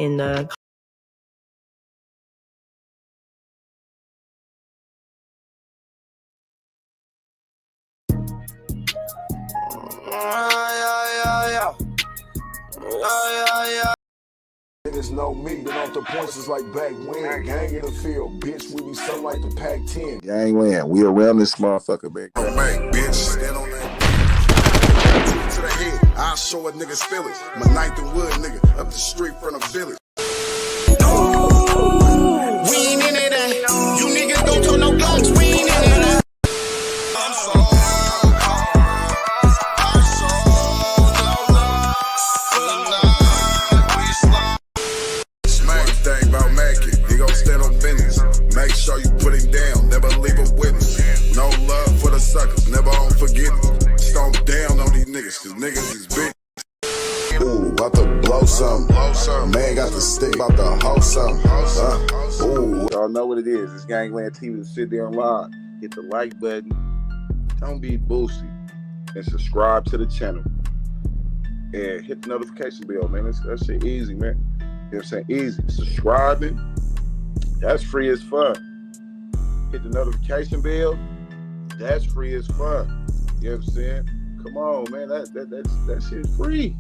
in the Niggas know me, been off the points is like back when. Gang in the field, bitch, we be something like the Pac-10. Gangland, we around this motherfucker, man. Come back, bitch, stand on that. To the head, I'll show a nigga spill it. My ninth and wood nigga, up the street from the village. We ain't in it, you niggas don't throw no blocks, we ain't in it. Make sure you put him down, never leave a witness. No love for the suckers, never on forgetting. Stomp down on these niggas, cause niggas is big. Ooh, about to blow something. Man got the stick, about to hold something. Ooh. Y'all know what it is. It's Gangland TV. Sit there and live. Hit the like button. Don't be boosty. And subscribe to the channel. And hit the notification bell, man. That shit easy, man. You know what I'm saying? Easy. Subscribing. That's free as fuck. Hit the notification bell. That's free as fuck. You know what I'm saying? Come on, man. That shit's free.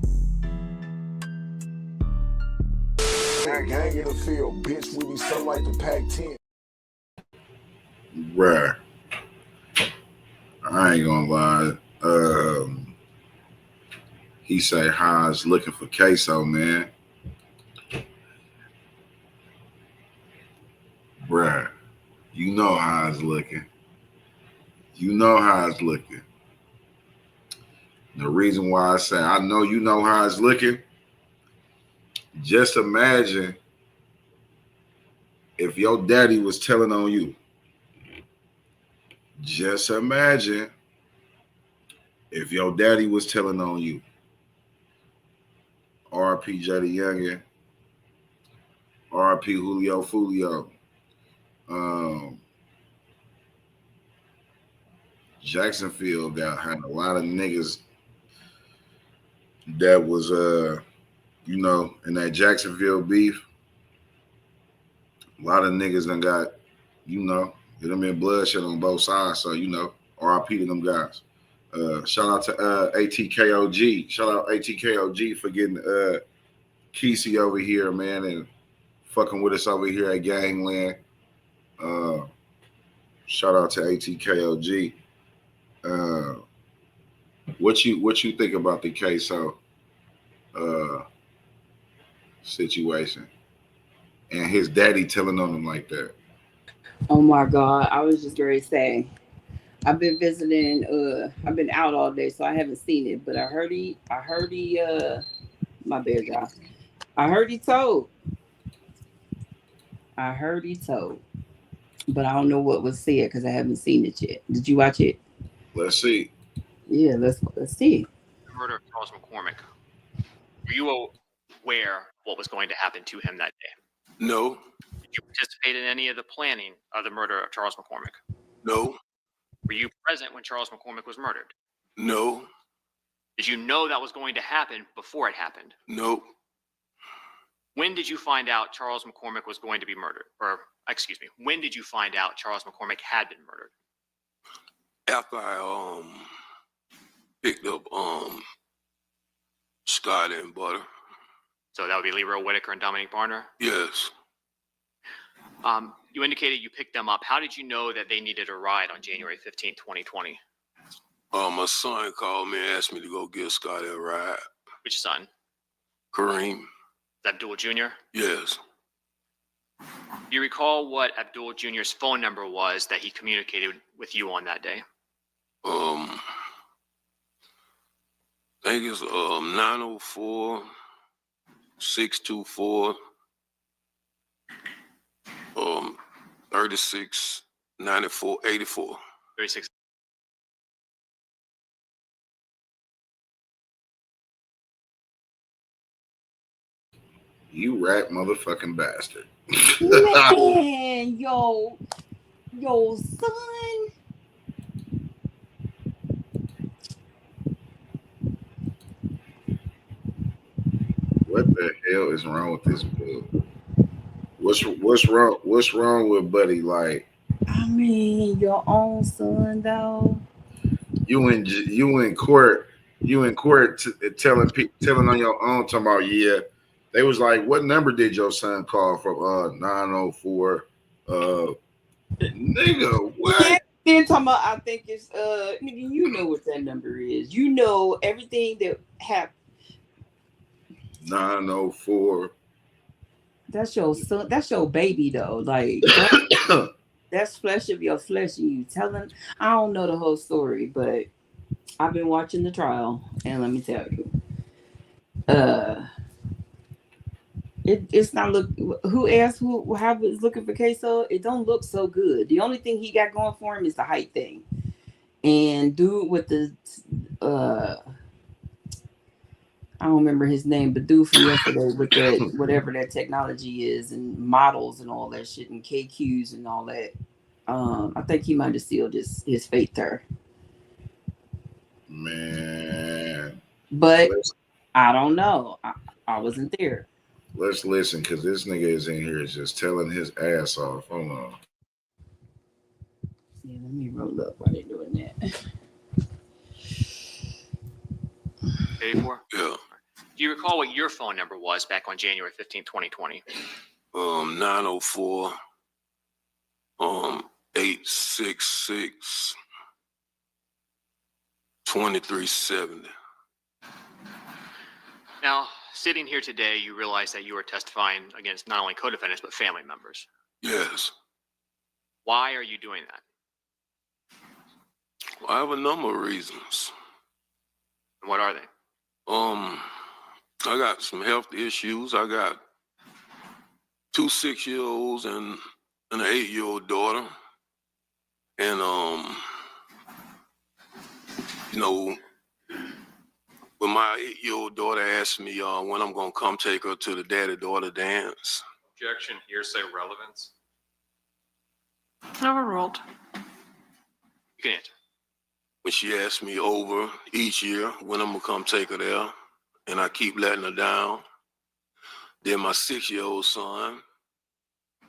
Gang in the field, bitch. We be something like the Pac-10. Bruh. I ain't gonna lie. He say Haas looking for Ksoo, man. Bruh, you know how it's looking. You know how it's looking. The reason why I say I know you know how it's looking, just imagine if your daddy was telling on you. Just imagine if your daddy was telling on you. R.P. Jody Youngan, R.P. Julio Fulio. Jacksonville had a lot of niggas that was you know, in that Jacksonville beef. A lot of niggas done got, you know, it done been bloodshed on both sides. So, you know, RIP to them guys. Shout out to ATKOG. Shout out ATKOG for getting Ksoo over here, man, and fucking with us over here at Gangland. Shout out to ATKOG. What you think about the Ksoo situation and his daddy telling on him like that? Oh my God, I was just going to say, I've been visiting. I've been out all day, so I haven't seen it. But I heard he. My bad, y'all. I heard he told. But I don't know what was said because I haven't seen it yet. Did you watch it? Let's see. Yeah, let's see. The murder of Charles McCormick. Were you aware what was going to happen to him that day? No. Did you participate in any of the planning of the murder of Charles McCormick? No. Were you present when Charles McCormick was murdered? No. Did you know that was going to happen before it happened? No. When did you find out Charles McCormick was going to be murdered? Or, excuse me, when did you find out Charles McCormick had been murdered? After I picked up Scott and Butter. So that would be Leroy Whitaker and Dominique Barner? Yes. You indicated you picked them up. How did you know that they needed a ride on January 15th, 2020? My son called me and asked me to go get Scott a ride. Which son? Kareem. Abdul Jr.? Yes. Do you recall what Abdul Jr.'s phone number was that he communicated with you on that day? I think it's 904 624 36 94 84. 36. You rat motherfucking bastard. Man, yo, son. What the hell is wrong with this dude? What's wrong? What's wrong with Buddy? Like, I mean, your own son, though. you in court telling on your own, talking about, yeah. They was like, what number did your son call from? 904. Nigga, what? Then talking about, I think it's nigga, you know what that number is. You know everything that happened. 904. That's your son. That's your baby, though. Like that's flesh of your flesh, and you telling. I don't know the whole story, but I've been watching the trial, and let me tell you, it's not look. Who asked who how was looking for Ksoo? It don't look so good. The only thing he got going for him is the height thing, and dude with the I don't remember his name, but dude from yesterday with that whatever that technology is and models and all that shit and KQs and all that. I think he might have sealed his fate there. Man. But I don't know. I wasn't there. Let's listen, because this nigga is in here just telling his ass off. Hold on. Yeah, let me roll up while they're doing that. 84? Yeah. Do you recall what your phone number was back on January 15, 2020? 904 866 2370. Now, sitting here today, you realize that you are testifying against not only co-defendants, but family members. Yes. Why are you doing that? I have a number of reasons. And what are they? I got some health issues. I got 2 6-year-olds and an 8-year-old daughter. And you know, when my 8-year-old daughter asked me when I'm gonna come take her to the daddy-daughter dance. Objection, hearsay, relevance. Overruled. You can answer. When she asked me over each year when I'm gonna come take her there, and I keep letting her down. Then my 6-year-old son,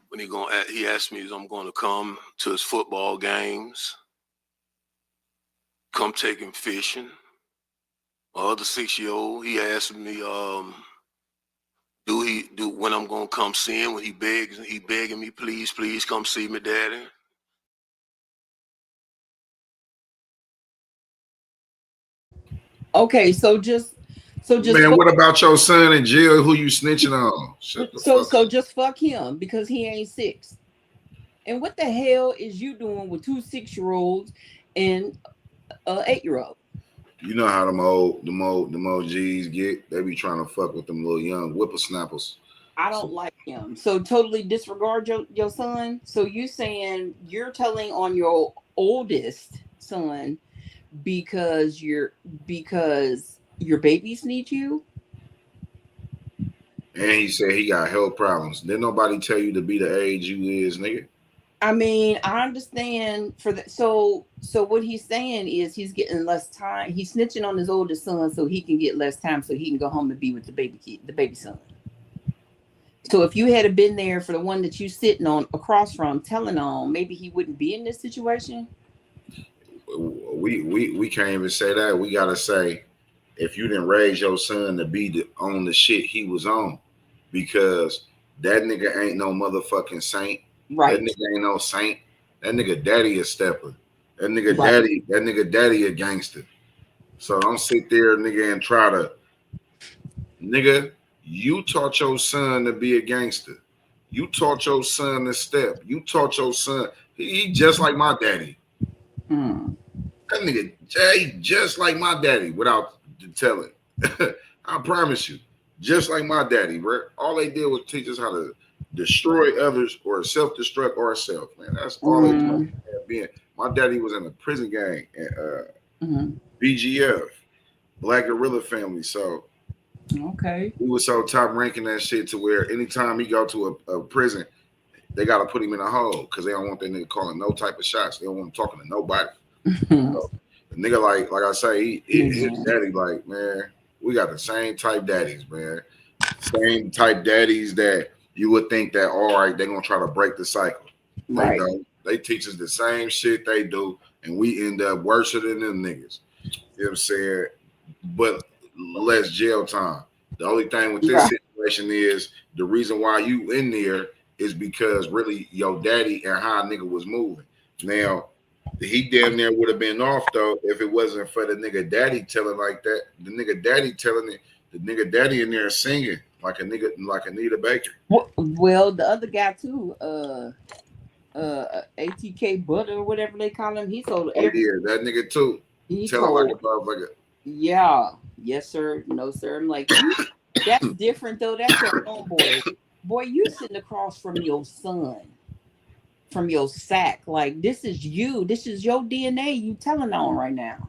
when he asked me if I'm gonna come to his football games, come take him fishing. My other 6-year-old, he asked me when I'm gonna come see him, when he begging me, please come see me, daddy. Okay, so just Man, what about your son in jail? Who you snitching on? so just fuck him because he ain't 6. And what the hell is you doing with 2 6-year-olds and an 8-year-old? You know how them old G's get? They be trying to fuck with them little young whippersnappers. I don't like him. So totally disregard your son. So you saying you're telling on your oldest son because your babies need you? And he said he got health problems. Didn't nobody tell you to be the age you is, nigga? I mean, I understand for that. So what he's saying is he's getting less time. He's snitching on his oldest son so he can get less time so he can go home and be with the baby son. So if you had been there for the one that you sitting on across from telling on, maybe he wouldn't be in this situation. We can't even say that. We gotta say if you didn't raise your son to be on the shit he was on, because that nigga ain't no motherfucking saint. Right. That nigga ain't no saint. That nigga daddy a stepper. That nigga daddy a gangster. So don't sit there, nigga, and try to, nigga, you taught your son to be a gangster. You taught your son to step. You taught your son, he just like my daddy. That nigga, Jay, just like my daddy, without telling. I promise you, just like my daddy, bro. All they did was teach us how to destroy others or self-destruct ourselves, man. That's all they taught being. My daddy was in a prison gang and BGF, Black Guerrilla Family. So okay, we was so top ranking that shit to where anytime he go to a prison, they gotta put him in a hole because they don't want that nigga calling no type of shots. They don't want him talking to nobody. So, the nigga, like I say, his daddy, like, man, we got the same type daddies, man. Same type daddies that you would think that all right, they're gonna try to break the cycle. They Right. don't. They teach us the same shit they do, and we end up worse than them niggas. You know what I'm saying? But less jail time. The only thing with this Right. situation is the reason why you in there is because really your daddy and how a nigga was moving. Now, he damn near would have been off though if it wasn't for the nigga daddy telling like that. The nigga daddy telling it. The nigga daddy in there singing like a nigga like Anita Baker. Well, the other guy too, ATK Butter or whatever they call him, he told Oh yeah, that nigga too. he Telling like a told, motherfucker. yeah, yes sir, no sir. I'm like, that's different though. That's your homeboy. Boy, you sitting across from your son, from your sack. Like this is you. This is your DNA. You telling on right now.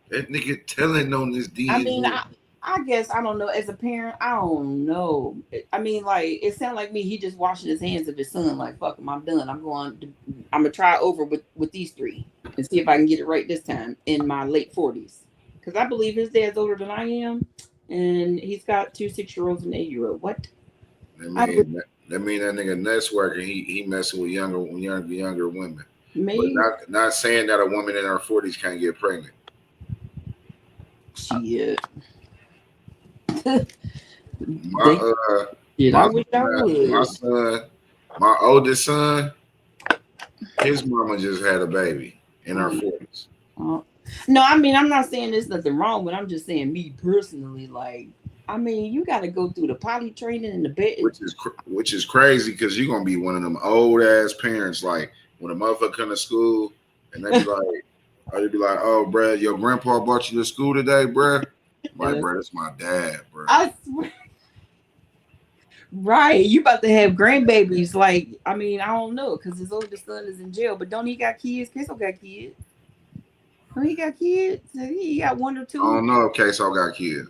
That nigga telling on this DNA. I mean, I guess I don't know. As a parent, I don't know. I mean, like it sounded like me. He just washing his hands of his son. Like fuck him, I'm done. I'm gonna try over with these three and see if I can get it right this time in my late 40s. Because I believe his dad's older than I am, and he's got 2 6-year-olds and an 8-year-old. What? That mean that nigga nuts working. He messing with younger women. Maybe. But not saying that a woman in her 40s can't get pregnant. Shit. My I wish I would. My son, my oldest son, his mama just had a baby in her 40s. No, I mean I'm not saying there's nothing wrong, but I'm just saying me personally, like, I mean, you got to go through the potty training and the bed, which is crazy because you're gonna be one of them old ass parents. Like when a motherfucker come to school and they be like, oh, bruh, your grandpa brought you to school today, bruh. Like, bruh, that's my dad, bruh. I swear. Right, you about to have grandbabies. Like, I mean, I don't know because his oldest son is in jail, but don't he got kids? Ksoo got kids. Oh, he got kids. He got 1 or 2. I don't know if Ksoo got kids.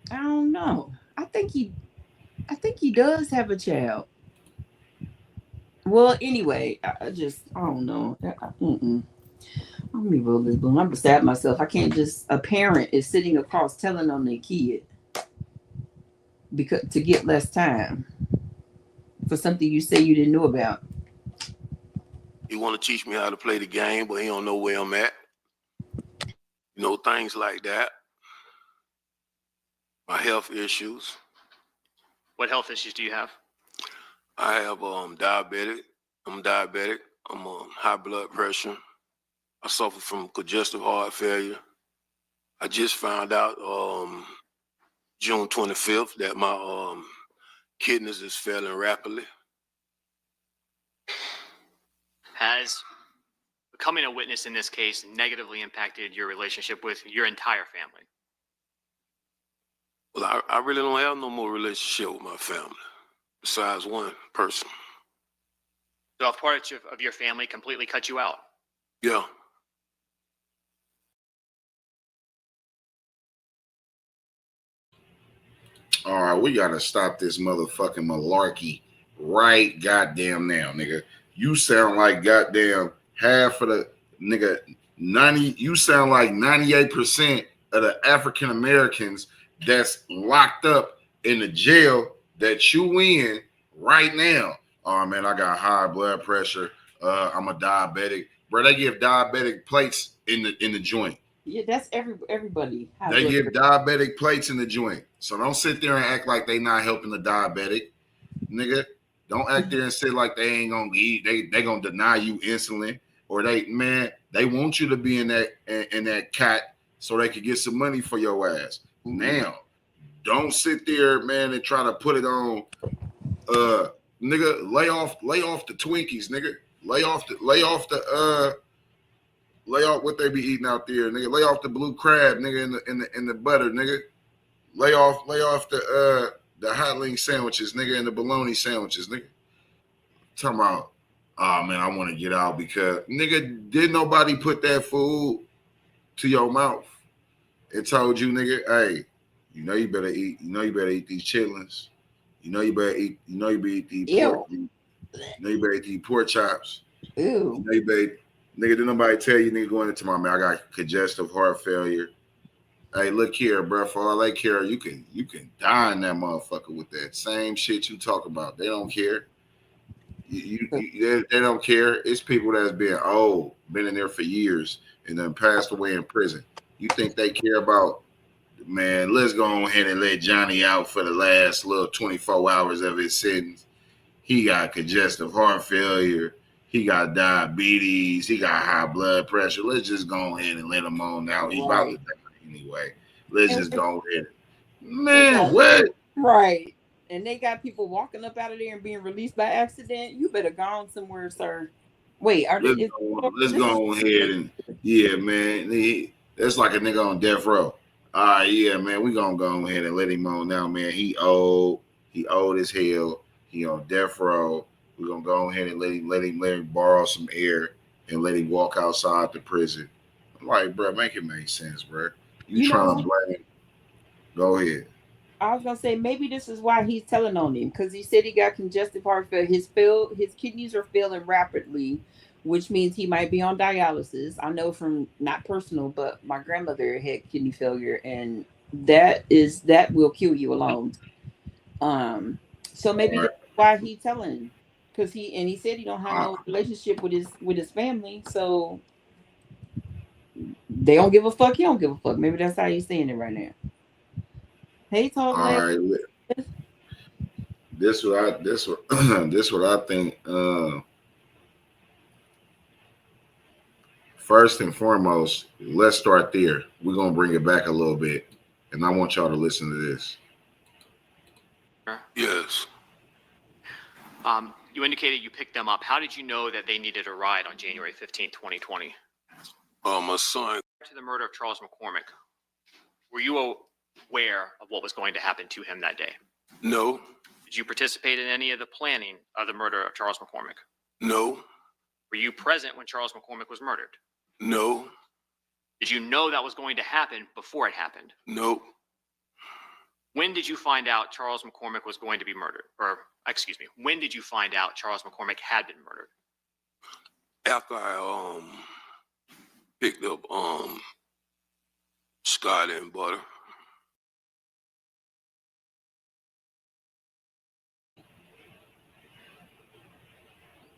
I don't know. I think he does have a child. Well, anyway, I don't know. Let me roll this balloon. I'm beside myself. I can't just a parent is sitting across telling on their kid because to get less time for something you say you didn't know about. He want to teach me how to play the game, but he don't know where I'm at. You know, things like that. My health issues. What health issues do you have? I have diabetic. I'm diabetic. I'm high blood pressure. I suffer from congestive heart failure. I just found out June 25th that my kidneys is failing rapidly. Has becoming a witness in this case negatively impacted your relationship with your entire family? Well, I really don't have no more relationship with my family besides one person. So a part of your family completely cut you out? Yeah. All right, we gotta stop this motherfucking malarkey right goddamn now, nigga. You sound like goddamn half of the nigga 90. You sound like 98% of the African Americans that's locked up in the jail that you in right now. Oh man, I got high blood pressure. I'm a diabetic, bro. They give diabetic plates in the joint. Yeah, that's everybody. They give diabetic plates in the joint. So don't sit there and act like they not helping the diabetic, nigga. Don't act there and say like they ain't gonna eat. They gonna deny you insulin, or they want you to be in that cat so they could get some money for your ass. Mm-hmm. Now, don't sit there, man, and try to put it on. Nigga, lay off the Twinkies, nigga. Lay off what they be eating out there, nigga. Lay off the blue crab, nigga, in the butter, nigga. Lay off the hot link sandwiches, nigga, and the bologna sandwiches, nigga. Talking about, oh man, I want to get out because nigga, did nobody put that food to your mouth and told you, nigga, hey, you know you better eat these chitlins. You know you better eat these pork. You know you better eat these pork chops. Ew. You know you better, nigga, did nobody tell you, nigga, going into my man, I got congestive heart failure. Hey, look here, bro. For all they care, you can dine that motherfucker with that same shit you talk about. They don't care. They don't care. It's people that's been old, been in there for years, and then passed away in prison. You think they care about? Man, let's go ahead and let Johnny out for the last little 24 hours of his sentence. He got congestive heart failure. He got diabetes. He got high blood pressure. Let's just go ahead and let him on now. He about to die anyway. Let's just go ahead. Man, what? Right. And they got people walking up out of there and being released by accident. You better go on somewhere, sir. Wait, let's go ahead and yeah, man. That's like a nigga on death row. All right, yeah, man. We gonna go ahead and let him on now, man. He old as hell. He on death row. We're gonna go ahead and let him borrow some air and let him walk outside the prison. I'm like, bro, make it make sense, bro. You trying to blame? Go ahead. I was gonna say maybe this is why he's telling on him, because he said he got congestive heart failure. His kidneys are failing rapidly, which means he might be on dialysis. I know from not personal, but my grandmother had kidney failure, and that will kill you alone. So maybe that's why he's telling, because he said he don't have no relationship with his family, so they don't give a fuck. He don't give a fuck. Maybe that's how he's saying it right now. Hey, Talk. All right. This what I think. First and foremost, let's start there. We're gonna bring it back a little bit, and I want y'all to listen to this. Yes. You indicated you picked them up. How did you know that they needed a ride on January 15th, 2020? My son. To the murder of Charles McCormick, were you aware of what was going to happen to him that day? No. Did you participate in any of the planning of the murder of Charles McCormick? No. Were you present when Charles McCormick was murdered? No. Did you know that was going to happen before it happened? No. When did you find out Charles McCormick was going to be murdered? Or, excuse me, when did you find out Charles McCormick had been murdered? After I picked up Scott and butter.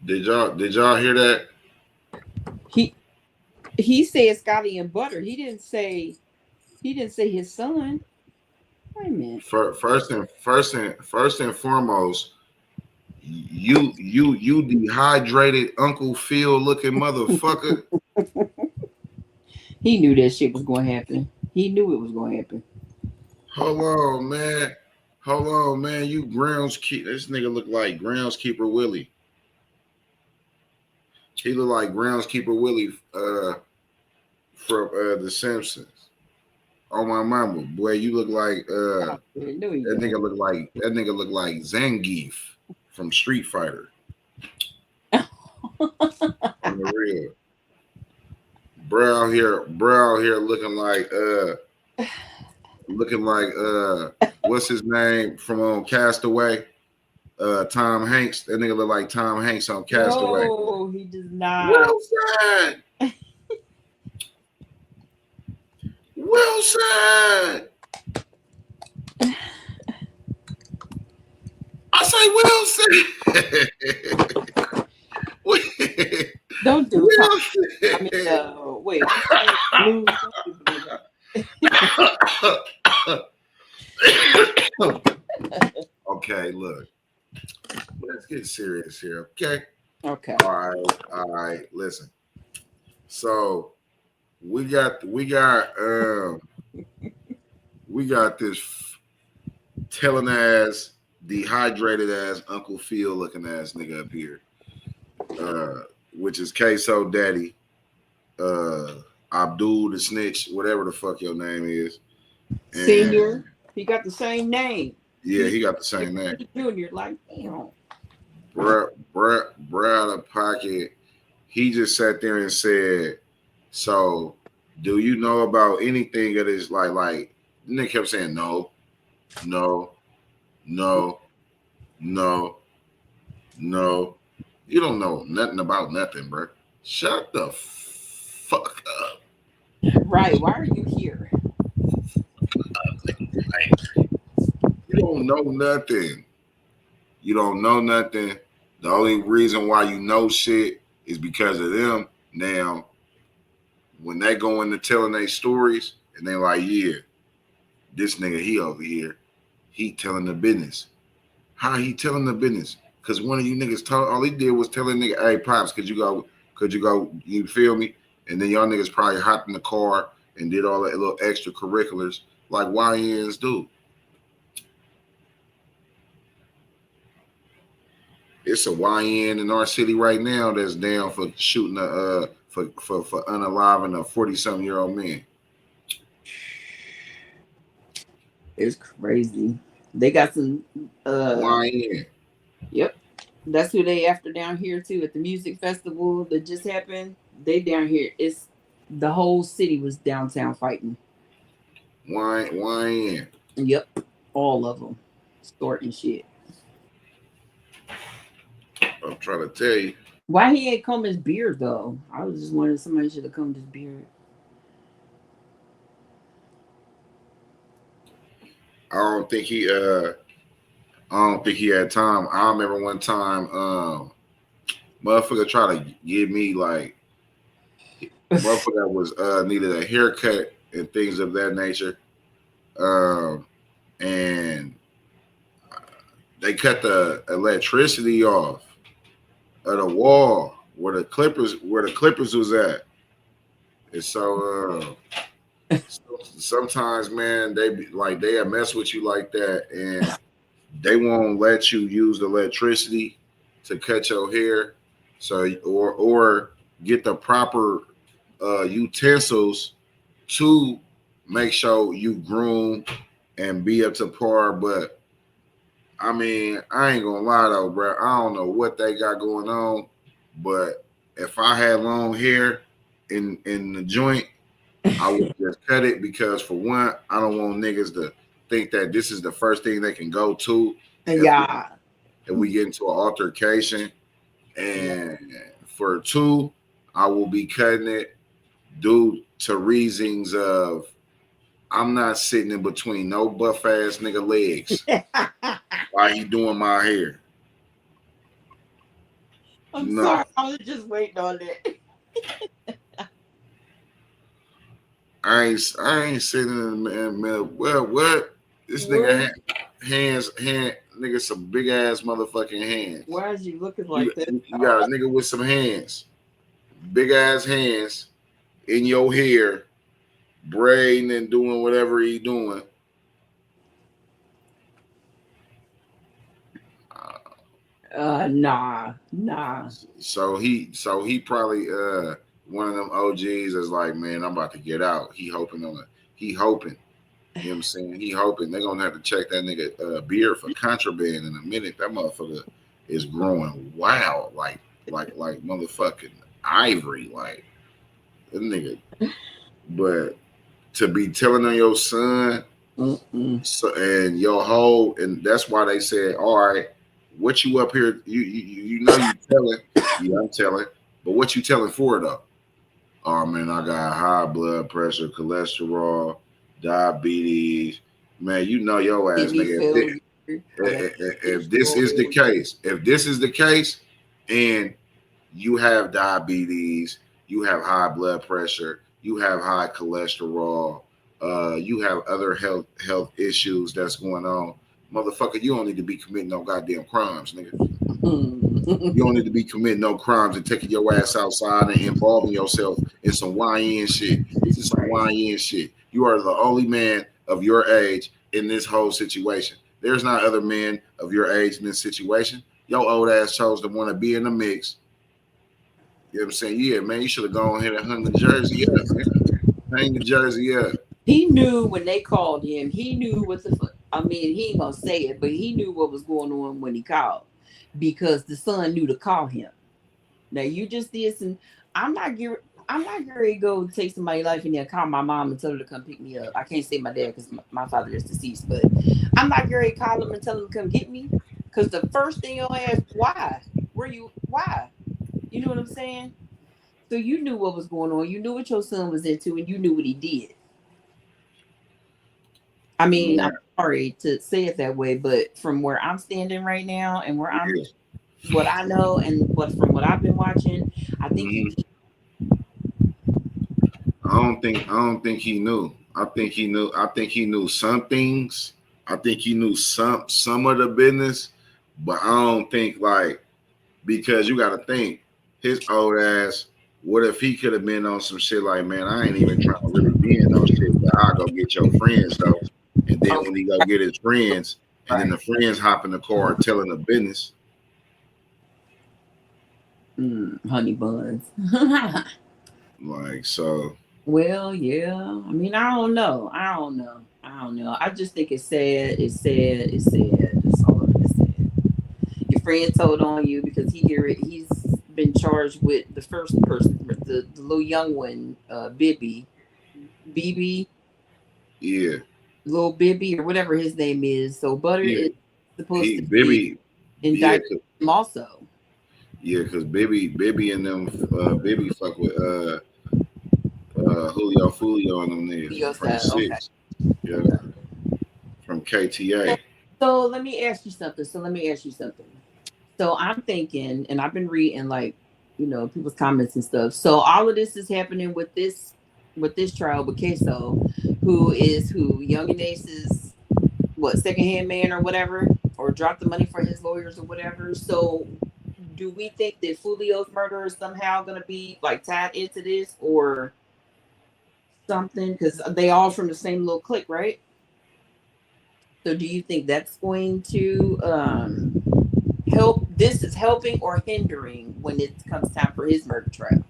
Did y'all hear that? He said Scotty and butter. He didn't say his son. Wait a minute. First and foremost, you dehydrated Uncle Phil looking motherfucker. He knew that shit was going to happen. He knew it was going to happen. Hold on, man. You groundskeeper. This nigga look like groundskeeper Willie. He look like groundskeeper Willie from The Simpsons. Oh my mama, boy, you look like that nigga look like Zangief from Street Fighter. On the real. Bro out here looking like what's his name from Castaway? Tom Hanks. That nigga look like Tom Hanks on Castaway. No, he does not. Wilson. I say Wilson. Don't do it. I mean, wait. Okay, look. Let's get serious here, okay? Okay. All right. Listen. So we got this telling ass, dehydrated ass Uncle Phil looking ass nigga up here, which is Ksoo daddy, Abdul the snitch, whatever the fuck your name is. And Senior, he got the same name. Yeah, he got the same name. Junior, like, damn. Bruh out of pocket. He just sat there and said, so do you know about anything that is like Nick kept saying no. You don't know nothing about nothing, bro. Shut the fuck up. Right. Why are you here? don't know nothing. You don't know nothing. The only reason why you know shit is because of them. Now, when they go into telling their stories and they like, yeah, this nigga, he over here, he telling the business. How he telling the business? Because one of you niggas told, all he did was tell a nigga, hey, Pops, could you go, you feel me? And then y'all niggas probably hopped in the car and did all that little extracurriculars like YNs do. It's a YN in our city right now that's down for shooting for unaliving a 40-something-year-old man. It's crazy. They got some YN. Yep. That's who they after down here too at the music festival that just happened. They down here. It's the whole city was downtown fighting. YN. Yep. All of them. Starting shit. I'm trying to tell you. Why he ain't comb his beard though? I was just wondering somebody should have combed his beard. I don't think he had time. I remember one time motherfucker tried to give me like motherfucker was needed a haircut and things of that nature. And they cut the electricity off of the wall where the Clippers was at. And so sometimes, man, they'll mess with you like that, and they won't let you use the electricity to cut your hair. So or get the proper utensils to make sure you groom and be up to par. But I mean, I ain't gonna lie though, bro. I don't know what they got going on, but if I had long hair in the joint, I would just cut it because for one, I don't want niggas to think that this is the first thing they can go to. Yeah. If we get into an altercation. And for two, I will be cutting it due to reasons of I'm not sitting in between no buff ass nigga legs while he doing my hair. I'm sorry, I was just waiting on that. I ain't sitting in the middle. Well, what? This nigga hands, nigga, some big ass motherfucking hands. Why is you looking like that? You got a nigga with some hands, big ass hands in your hair, braiding and doing whatever he doing. Nah. So he probably one of them OGs is like, man, I'm about to get out. He hoping. You know what I'm saying? He hoping they're gonna have to check that nigga beard for contraband in a minute. That motherfucker is growing wild, like motherfucking ivory, like that nigga. But to be telling on your son, so, and your whole, and that's why they said, all right, what you up here? You know you telling? Yeah, I'm telling. But what you telling for though? Oh man, I got high blood pressure, cholesterol, diabetes. Man, you know your ass, nigga. If this is the case, and you have diabetes, you have high blood pressure, you have high cholesterol, you have other health issues that's going on, motherfucker, you don't need to be committing no goddamn crimes, nigga. You don't need to be committing no crimes and taking your ass outside and involving yourself in some YN shit. This is some YN shit. You are the only man of your age in this whole situation. There's not other men of your age in this situation. Your old ass chose to want to be in the mix. You know what I'm saying? Yeah, man, you should have gone ahead and hung the jersey up, man. Hang the jersey up. He knew when they called him. He knew what the fuck. I mean, he ain't gonna say it, but he knew what was going on when he called because the son knew to call him. Now you just did some. I'm not ready to go take somebody's life in there, call my mom and tell her to come pick me up. I can't say my dad because my father is deceased, but I'm not ready to call him and tell him to come get me. Because the first thing you'll ask, why? Why? You know what I'm saying? So you knew what was going on. You knew what your son was into, and you knew what he did. I mean, Yeah. I'm sorry to say it that way, but from where I'm standing right now and where I'm, Yeah. what I know and from what I've been watching, I think Mhm. I don't think he knew. I think he knew. I think he knew some things. I think he knew some of the business, but I don't think like, because you got to think his old ass. What if he could have been on some shit like, man, I ain't even trying to really be in no shit, but I'll go get your friends though. And then when he go get his friends, and then the friends hop in the car and telling the business. honey buns. Like, so. Well, yeah. I mean, I don't know. I just think it's sad. It's sad. It's sad. That's all it's sad. Your friend told on you because he's been charged with the first person, the little young one, BB, Yeah. little Bibby or whatever his name is. So Butter Yeah. is supposed He to be Bibby. Yeah. indicted him also. Yeah, because Bibby and them, Bibby fuck with Julio Fulio and them niggas from the Okay. six. Yeah, from KTA. So let me ask you something. So I'm thinking, and I've been reading like, people's comments and stuff. So all of this is happening with this trial with Ksoo, who Youngan Ace's secondhand man or whatever, or dropped the money for his lawyers or whatever. So do we think that Fulio's murder is somehow gonna be like tied into this or something? Because they all from the same little clique, right? So do you think that's going to help? This is helping or hindering when it comes time for his murder trial?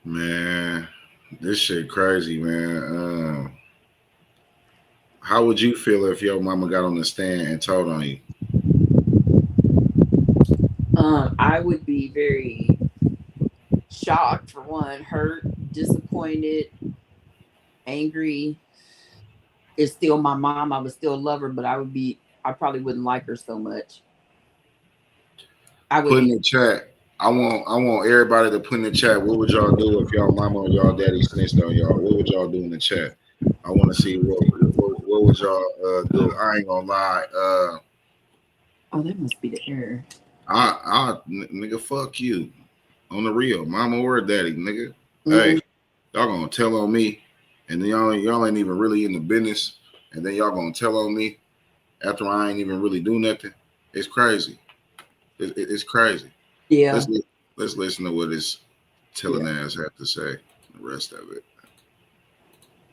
Man, this shit crazy, man. How would you feel if your mama got on the stand and told on you? I would be very shocked for one, hurt, disappointed, angry. It's still my mom. I would still love her, but I probably wouldn't like her so much. I would Put in be. the chat. I want everybody to put in the chat. What would y'all do if y'all mama or y'all daddy snitched on y'all? What would y'all do in the chat? I want to see what would y'all do. I ain't gonna lie. Oh, that must be the error. Nigga, fuck you. On the real, mama or daddy, nigga. Mm-hmm. Hey, y'all gonna tell on me, and then y'all ain't even really in the business, and then y'all gonna tell on me after I ain't even really do nothing. It's crazy. It's crazy. Yeah. Let's listen to what this telling ass have to say. The rest of it.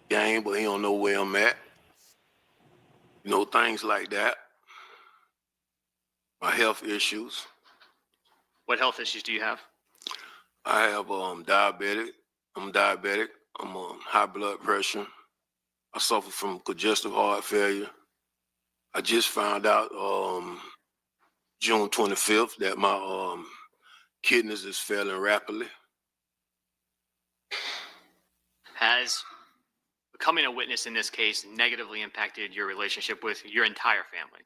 Gang, but he don't know where I'm at. You know, things like that. My health issues. What health issues do you have? I have diabetic. I'm diabetic. I'm on high blood pressure. I suffer from congestive heart failure. I just found out June 25th that my kidneys is failing rapidly. Has becoming a witness in this case negatively impacted your relationship with your entire family?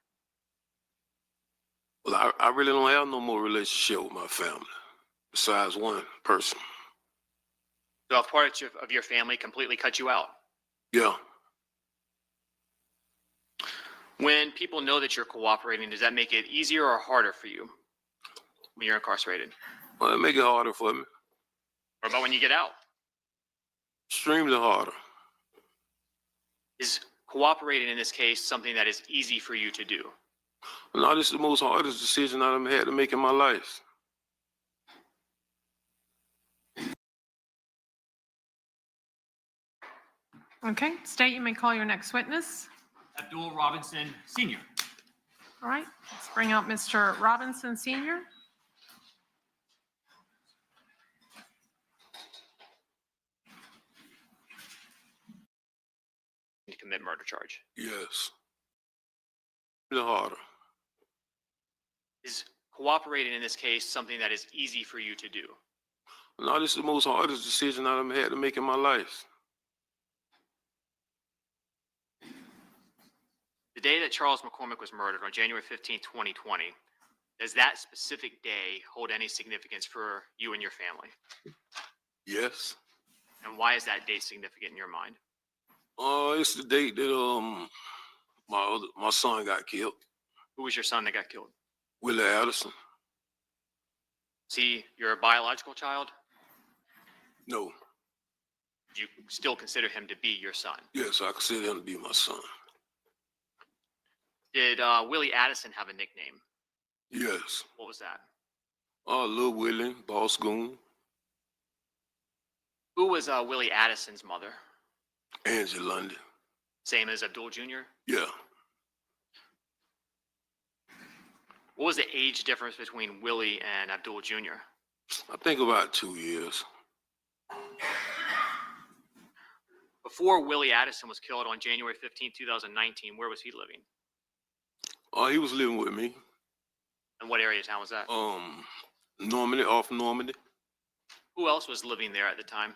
Well, I really don't have no more relationship with my family besides one person. So a part of your family completely cut you out? Yeah. When people know that you're cooperating, does that make it easier or harder for you when you're incarcerated? Well, it make it harder for me. What about when you get out? Extremely harder. Is cooperating in this case something that is easy for you to do? No, this is the most hardest decision I've had to make in my life. Okay, state, you may call your next witness. Abdul Robinson Sr. All right, let's bring out Mr. Robinson Sr. To commit murder charge. Yes. The harder. Is cooperating in this case something that is easy for you to do? No, this is the most hardest decision I've had to make in my life. The day that Charles McCormick was murdered on January 15, 2020, does that specific day hold any significance for you and your family? Yes. And why is that date significant in your mind? It's the date that my son got killed. Who was your son that got killed? Willie Addison. Is he your biological child? No. Do you still consider him to be your son? Yes, I consider him to be my son. Did Willie Addison have a nickname? Yes. What was that? Lil Willie, Boss Goon, Who was Willie Addison's mother? Angie Lundy. Same as Abdul Jr.? Yeah. What was the age difference between Willie and Abdul Jr.? I think about 2 years. Before Willie Addison was killed on January 15, 2019, where was he living? He was living with me. And what area of town was that? Normandy, off Normandy. Who else was living there at the time?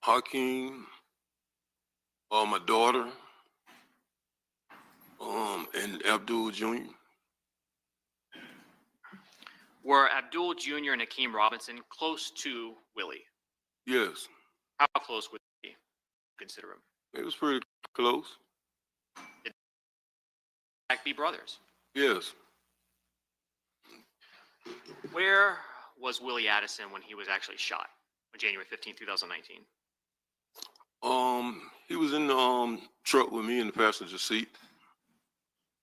Hakeem, my daughter, and Abdul Jr. Were Abdul Jr. and Hakeem Robinson close to Willie? Yes. How close would you consider him? It was pretty close. Did they be brothers? Yes. Where was Willie Addison when he was actually shot on January 15, 2019? He was in the truck with me in the passenger seat.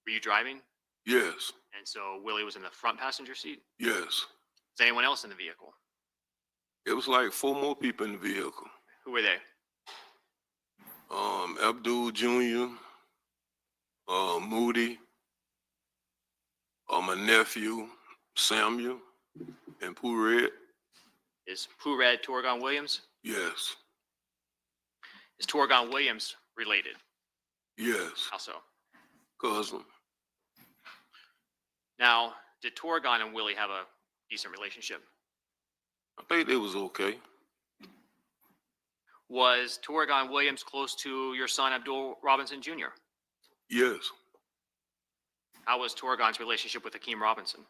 Were you driving? Yes. And so Willie was in the front passenger seat? Yes. Was anyone else in the vehicle? It was like 4 more people in the vehicle. Who were they? Abdul Jr., Moody, my nephew, Samuel, and Pooh Red. Is Pooh Red Torgon Williams? Yes. Is Torgon Williams related? Yes. How so? Cousin. Now, did Torgon and Willie have a decent relationship? I think it was okay. Was Torgon Williams close to your son Abdul Robinson Jr.? Yes. How was Torgon's relationship with Hakeem Robinson?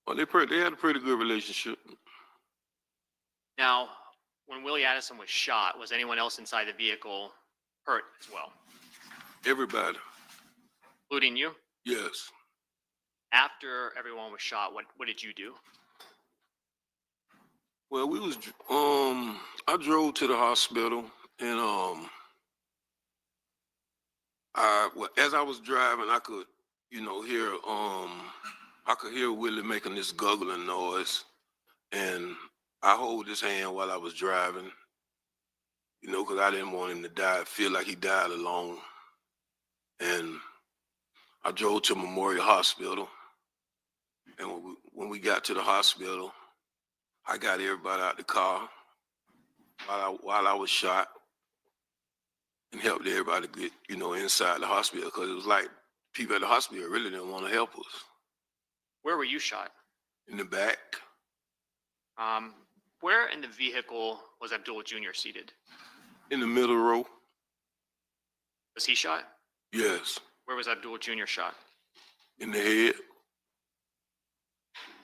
Well, they had a pretty good relationship. Now, when Willie Addison was shot, was anyone else inside the vehicle hurt as well, Everybody. including you? Yes. After everyone was shot, what did you do? Well, I drove to the hospital, and as I was driving, I could, hear Willie making this guggling noise, and I hold his hand while I was driving, because I didn't want him to die, feel like he died alone. And I drove to Memorial Hospital, and when we got to the hospital, I got everybody out the car while I was shot and helped everybody get, inside the hospital, because it was like people at the hospital really didn't want to help us. Where were you shot? In the back. Where in the vehicle was Abdul Jr. seated? In the middle row. Was he shot? Yes. Where was Abdul Jr. shot? In the head.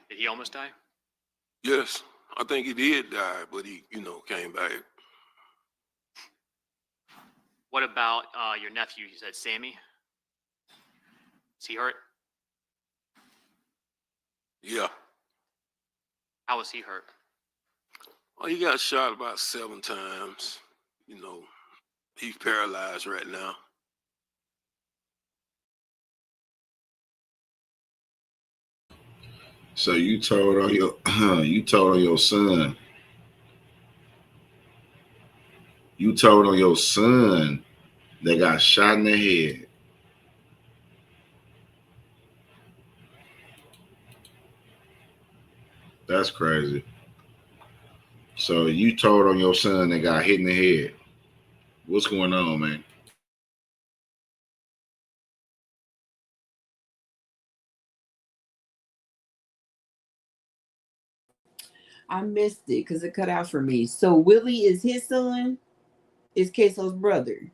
Did he almost die? Yes. I think he did die, but he, came back. What about your nephew? You said Sammy. Is he hurt? Yeah. How was he hurt? Well, he got shot about 7 times. He's paralyzed right now. So you told on your son. You told on your son that got shot in the head. That's crazy. So you told on your son that got hit in the head. What's going on, man? I missed it because it cut out for me. So Willie is his son, is Ksoo's brother.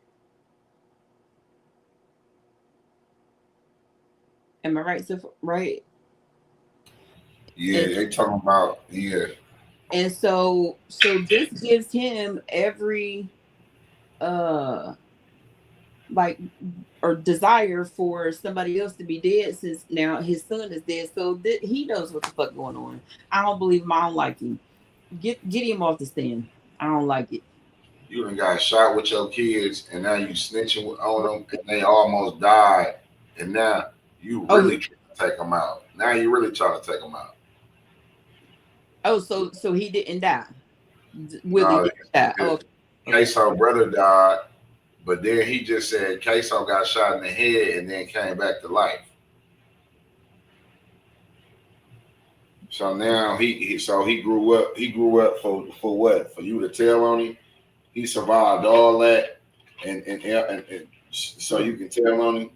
Am I right? So right. Yeah, And they talking about so this gives him every like or desire for somebody else to be dead since now his son is dead. So he knows what the fuck going on. I don't believe him. I don't like him. Get him off the stand. I don't like it. You done got shot with your kids, and now you snitching on them, and they almost died, and now you Oh, really trying to take them out. Now you really trying to take them out. so he didn't die. Willie No, didn't die. Oh, okay. Ksoo brother died, but then he just said Ksoo got shot in the head and then came back to life. So now he grew up. He grew up for what? For you to tell on him. He survived all that, and so you can tell on him.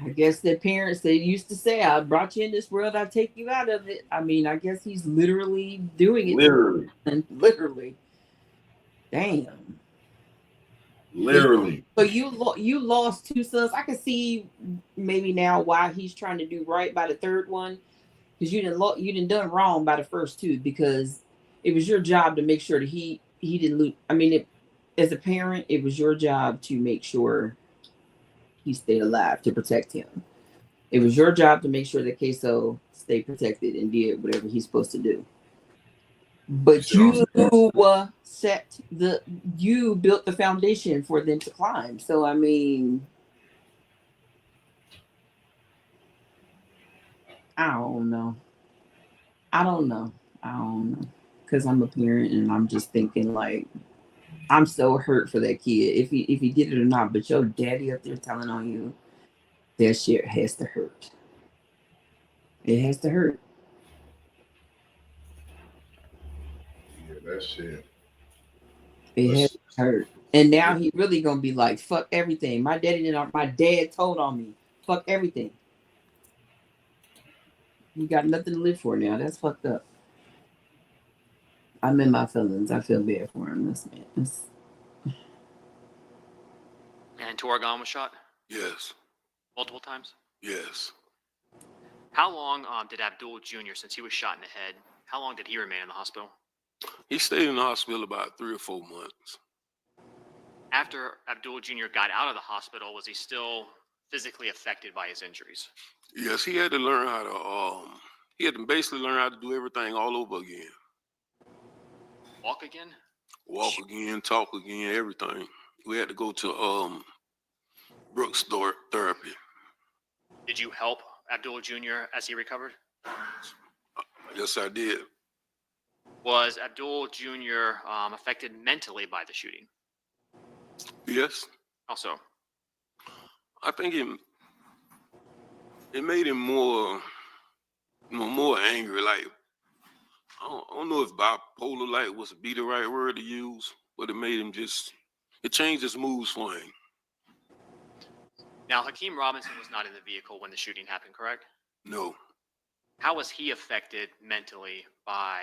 I guess the parents, they used to say, I brought you in this world, I'll take you out of it. I mean, I guess he's literally doing it. Literally. Literally. Damn. Literally. So you lost two sons. I can see maybe now why he's trying to do right by the third one, because you didn't done wrong by the first two, because it was your job to make sure that he didn't lose. I mean, as a parent, it was your job to make sure he stayed alive, to protect him. It was your job to make sure that Ksoo stayed protected and did whatever he's supposed to do. But you built the foundation for them to climb. So I mean, I don't know. Because I'm a parent and I'm just thinking, like, I'm so hurt for that kid. If he did it or not, but your daddy up there telling on you, that shit has to hurt. It has to hurt. Yeah, that shit. It has to hurt. And now he really gonna be like, fuck everything. My dad told on me. Fuck everything. He got nothing to live for now. That's fucked up. I'm in my feelings. I feel bad for him. And Torgon was shot Yes. multiple times. Yes. How long did Abdul Jr., since he was shot in the head, how long did he remain in the hospital? He stayed in the hospital about 3 or 4 months. After Abdul Jr. got out of the hospital, was he still physically affected by his injuries? Yes, he had to learn how to he had to basically learn how to do everything all over again. Walk again? Walk again, talk again, everything. We had to go to Brooks therapy. Did you help Abdul Jr. as he recovered? Yes, I did. Was Abdul Jr. Affected mentally by the shooting? Yes. Also, I think it made him more angry. Like, I don't know if bipolar like was be the right word to use, but it made him it changed his mood swing. now Hakeem Robinson was not in the vehicle when the shooting happened, correct? No. How was he affected mentally by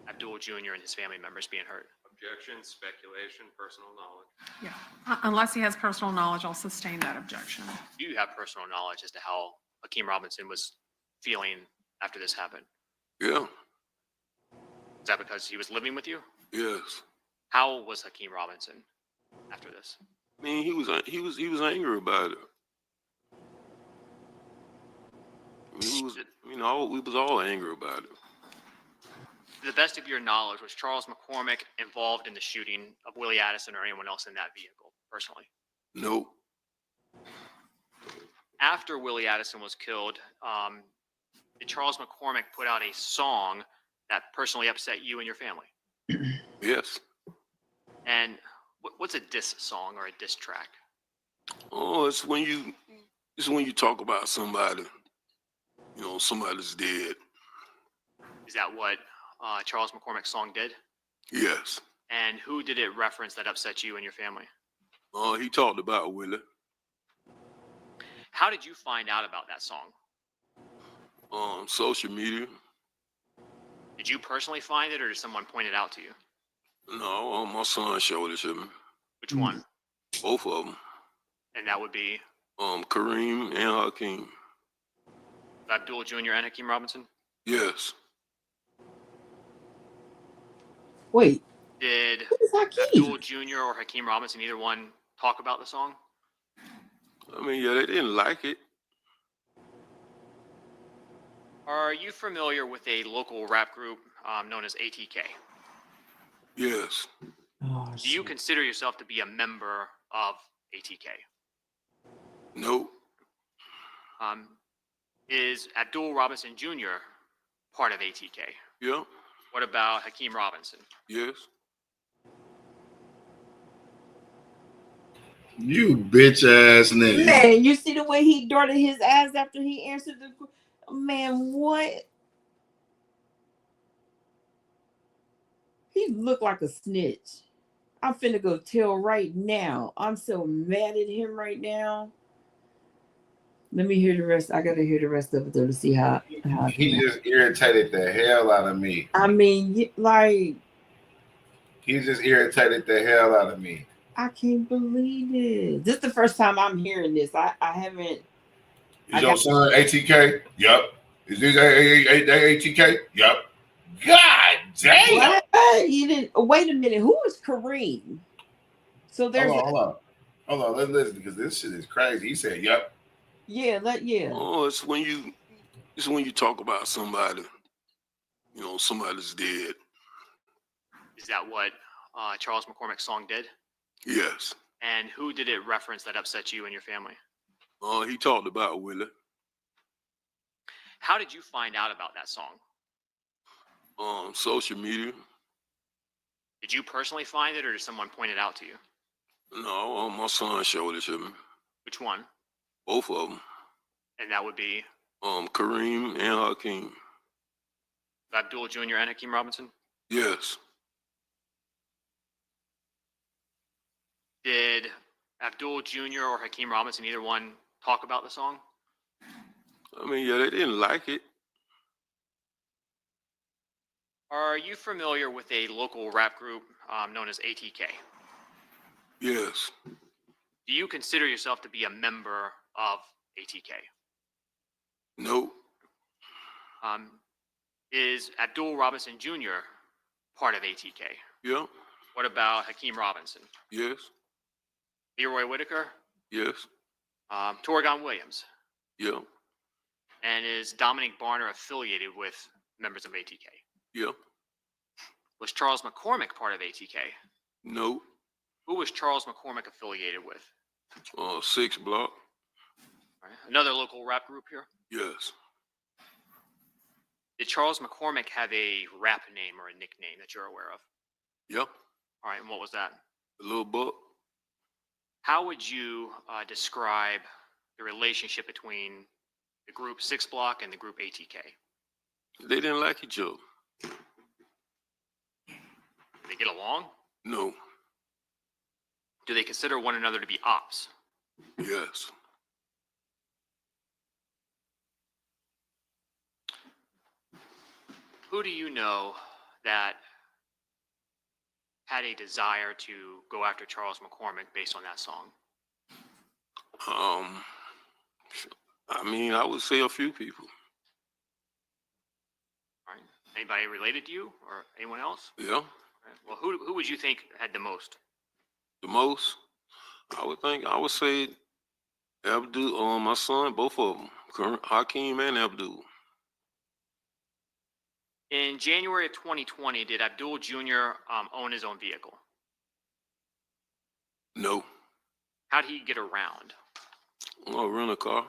Abdul Jr. and his family members being hurt? Objection, speculation, personal knowledge. Yeah, unless he has personal knowledge, I'll sustain that objection. Do you have personal knowledge as to how Hakeem Robinson was feeling after this happened? Yeah. Is that because he was living with you? Yes. How was Hakeem Robinson after this? I mean, he was angry about it. I mean, we was all angry about it. To the best of your knowledge, was Charles McCormick involved in the shooting of Willie Addison or anyone else in that vehicle, personally? Nope. After Willie Addison was killed, did Charles McCormick put out a song that personally upset you and your family? Yes. And what's a diss song or a diss track? Oh, it's when you talk about somebody, somebody's dead. Is that what Charles McCormick's song did? Yes. And who did it reference that upset you and your family? He talked about Willie. How did you find out about that song? Social media. Did you personally find it, or did someone point it out to you? No, my son showed it to me. Which one? Both of them. And that would be? Kareem and Hakeem. Abdul Jr. and Hakeem Robinson? Yes. Wait, Did who is Hakeem? Abdul Jr. or Hakeem Robinson, either one, talk about the song? I mean, yeah, they didn't like it. Are you familiar with a local rap group known as ATK? Yes. Oh, Do you shit. consider yourself to be a member of ATK? No. Is Abdul Robinson Jr. part of ATK? Yeah. What about Hakeem Robinson? Yes. You bitch ass nigga. Man, you see the way he darted his ass after he answered the man, what? He looked like a snitch. I'm finna go tell right now. I'm so mad at him right now. Let me hear the rest. I gotta hear the rest of it though to see how He just irritated the hell out of me. I mean, like, He just irritated the hell out of me. I can't believe it. This is the first time I'm hearing this. I haven't. Is your son ATK? Yup. Is this ATK? Yup. God damn. What? You didn't. Wait a minute. Who is Kareem? So there's. Hold on. Let's listen because this shit is crazy. He said, "Yup." Yeah. Oh, it's when you talk about somebody, you know, somebody's dead. Is that what Charles McCormick's song did? Yes. And who did it reference that upset you and your family? He talked about Willie. How did you find out about that song? Social media. Did you personally find it, or did someone point it out to you? No, my son showed it to me. Which one? Both of them. And that would be Kareem and Hakeem. Abdul Jr. and Hakeem Robinson? Yes. Did Abdul Jr. or Hakeem Robinson, either one, talk about the song? I mean, yeah, they didn't like it. Are you familiar with a local rap group known as ATK? Yes. Do you consider yourself to be a member of ATK? No. Is Abdul Robinson Jr. part of ATK? Yeah. What about Hakeem Robinson? Yes. Leroy Whitaker? Yes. Torgon Williams? Yeah. And is Dominic Barner affiliated with members of ATK? Yeah. Was Charles McCormick part of ATK? No. Who was Charles McCormick affiliated with? 6 Block. All right. Another local rap group here. Yes. Did Charles McCormick have a rap name or a nickname that you're aware of? Yeah. All right, and what was that? The Little Buck. How would you describe the relationship between the group 6 Block and the group ATK? They didn't like each other. They get along? No. Do they consider one another to be ops? Yes. Who do you know that had a desire to go after Charles McCormick based on that song? I mean, I would say a few people. All right. Anybody related to you or anyone else? Yeah. All right. Well, who would you think had the most? The most, I would say Abdul, my son, both of them, Hakeem and Abdul. In January of 2020, did Abdul Jr. Own his own vehicle? No. How did he get around? Rent a car.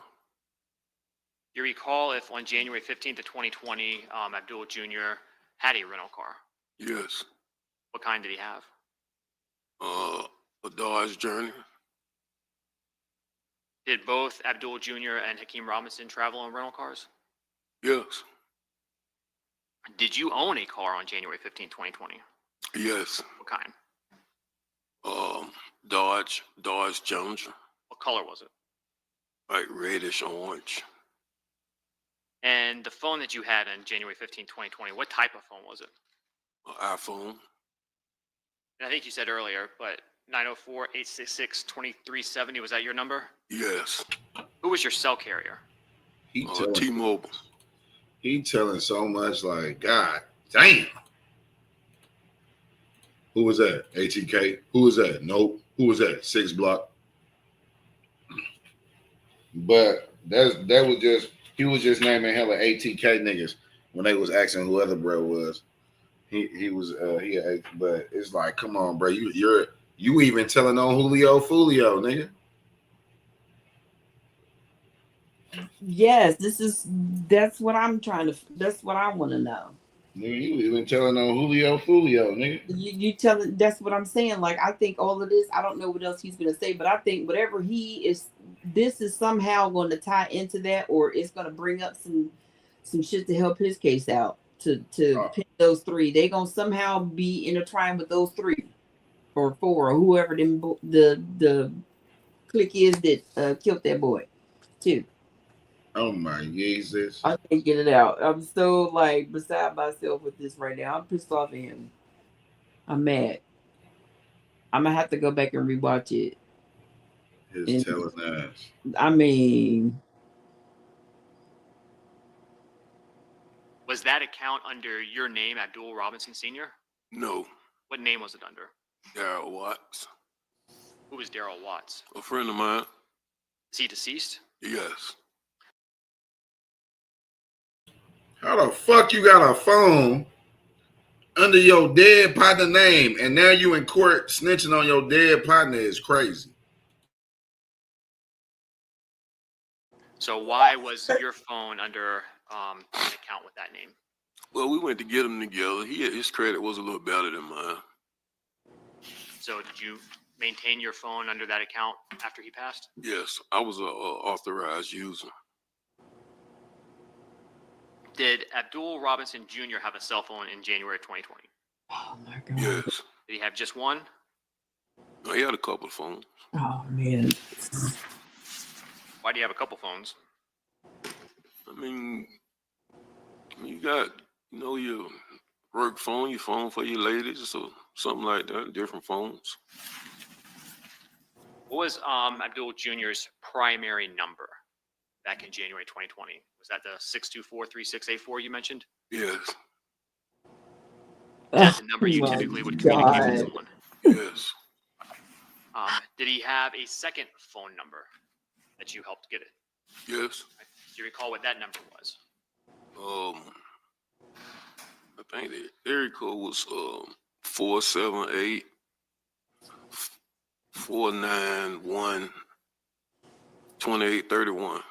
Do you recall if on January 15th of 2020, Abdul Jr. had a rental car? Yes. What kind did he have? A Dodge Journey. Did both Abdul Jr. and Hakeem Robinson travel in rental cars? Yes. Did you own a car on January 15th, 2020? Yes. What kind? Dodge Challenger. What color was it? Like reddish orange. And the phone that you had on January 15th, 2020, what type of phone was it? iPhone. And I think you said earlier, but 904-866-2370, was that your number? Yes. Who was your cell carrier? He telling, T-Mobile. he telling so much like, God damn. Who was that? ATK? Who was that? Nope. Who was that? 6 Block. But that was just, he was just naming hella ATK niggas when they was asking who other bro was. He was but it's like, come on, bro. You even telling on Julio Fulio, nigga. Yes, that's what I'm trying to. That's what I want to know. Nigga, you even telling on Julio Fulio, nigga. You tell it. That's what I'm saying. Like I think all of this. I don't know what else he's gonna say, but I think whatever he is, this is somehow going to tie into that, or it's going to bring up some shit to help his case out. To pin those three, they gonna somehow be intertwined with those 3 or 4 or whoever the clique is that killed that boy, too. Oh my Jesus. I can't get it out. I'm so like beside myself with this right now. I'm pissed off at him. I'm mad. I'm gonna have to go back and rewatch it. His telling ass. I mean, Was that account under your name, Abdul Robinson Sr.? No, What name was it under? Daryl Watts. Who was Daryl Watts? A friend of mine. Is he deceased? Yes. How the fuck you got a phone under your dead partner name and now you in court snitching on your dead partner is crazy. So why was your phone under an account with that name? Well, we went to get them together. His credit was a little better than mine. So did you maintain your phone under that account after he passed? Yes, I was a authorized user. Did Abdul Robinson Jr. have a cell phone in January 2020? oh my god. Yes. Did he have just one? No, he had a couple of phones. Oh man. Why do you have a couple phones? I mean, you got, your work phone, your phone for your ladies, or something like that, different phones. What was Abdul Jr.'s primary number back in January 2020? Was that the 624-3684 you mentioned? Yes. That's the number you Oh my typically would communicate with God. someone. Yes. Did he have a second phone number that you helped get it? Yes. Do you recall what that number was? I think the area code was 478 491 2831.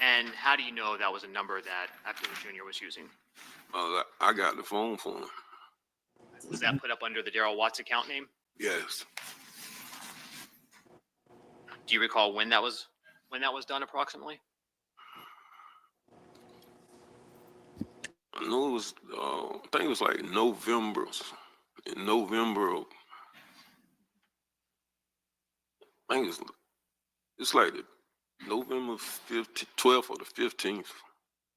And how do you know that was a number that Abdul Jr. was using? I got the phone for him. Was that put up under the Daryl Watts account name? Yes. Do you recall when that was done approximately? I know it was, I think it was like November. In November, I think it's like the November 12th or the 15th.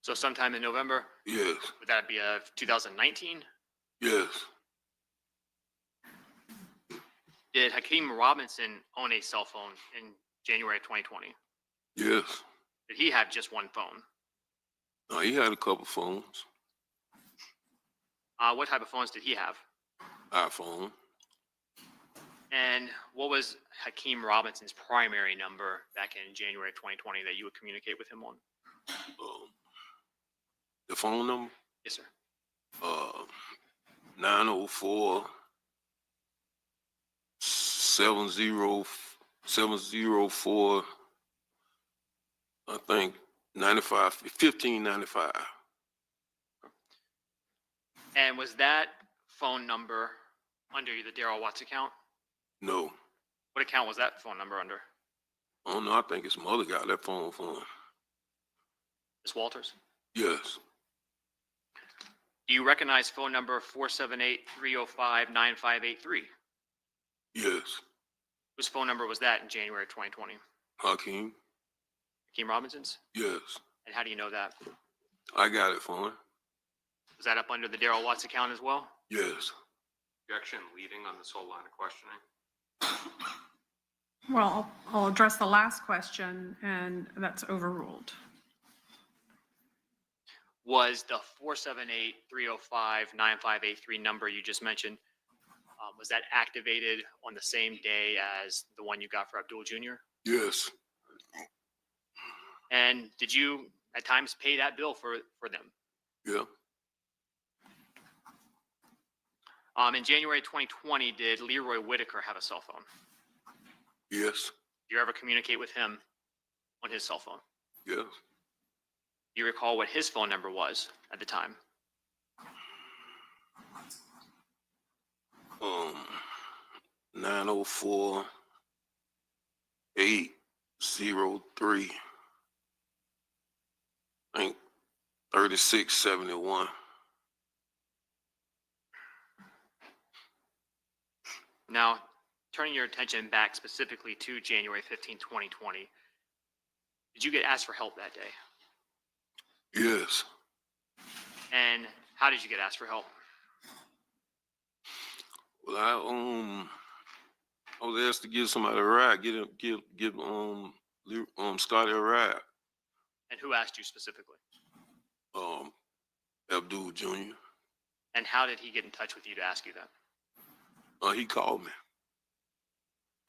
So sometime in November? Yes. Would that be 2019? Yes. Did Hakeem Robinson own a cell phone in January 2020? Yes. Did he have just one phone? No, he had a couple phones. What type of phones did he have? iPhone. And what was Hakeem Robinson's primary number back in January 2020 that you would communicate with him on? The phone number? Yes, sir. 904 704, I think 1595. And was that phone number under the Daryl Watts account? No. What account was that phone number under? I don't know. I think his mother got that phone for him. Miss Walters? Yes. Do you recognize phone number 478-305-9583? Yes. Whose phone number was that in January 2020? Hakeem? Hakeem Robinson's? Yes. And how do you know that? I got it for him. Was that up under the Daryl Watts account as well? Yes. Objection leading on this whole line of questioning. Well, I'll address the last question, and that's overruled. Was the 478-305-9583 number you just mentioned, was that activated on the same day as the one you got for Abdul Jr.? Yes. And did you at times pay that bill for them? Yeah. In January 2020, did Leroy Whitaker have a cell phone? Yes. Did you ever communicate with him on his cell phone? Yes. Do you recall what his phone number was at the time? 904-803. I think 3671. Now, turning your attention back specifically to January 15, 2020, did you get asked for help that day? Yes. And how did you get asked for help? Well, I was asked to give somebody a ride, give Scotty a ride. And who asked you specifically? Abdul Jr. And how did he get in touch with you to ask you that? He called me.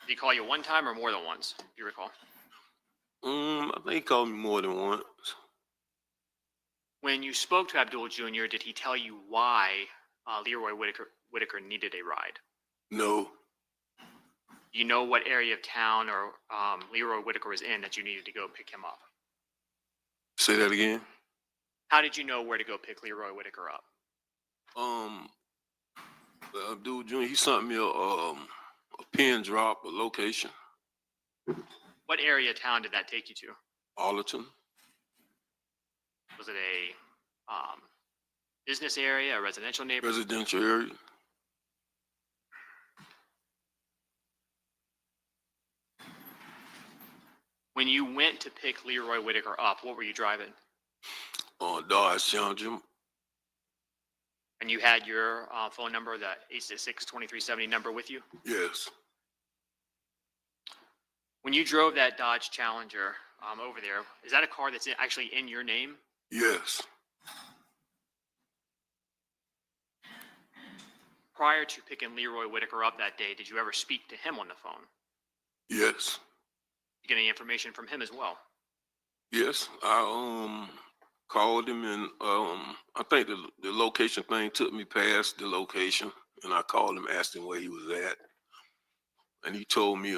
Did he call you one time or more than once, if you recall? I think he called me more than once. When you spoke to Abdul Jr., did he tell you why Leroy Whitaker needed a ride? No. Do you know what area of town or Leroy Whitaker was in that you needed to go pick him up? Say that again. How did you know where to go pick Leroy Whitaker up? Abdul Jr. He sent me a pin drop, a location. What area of town did that take you to? Arlington. Was it a business area, a residential neighborhood? Residential area. When you went to pick Leroy Whitaker up, what were you driving? Dodge Challenger. And you had your phone number, the 866-2370 number with you? Yes. When you drove that Dodge Challenger over there, is that a car that's actually in your name? Yes. Prior to picking Leroy Whitaker up that day, did you ever speak to him on the phone? Yes. You get any information from him as well? Yes. I called him, and I think the location thing took me past the location, and I called him, asked him where he was at, and he told me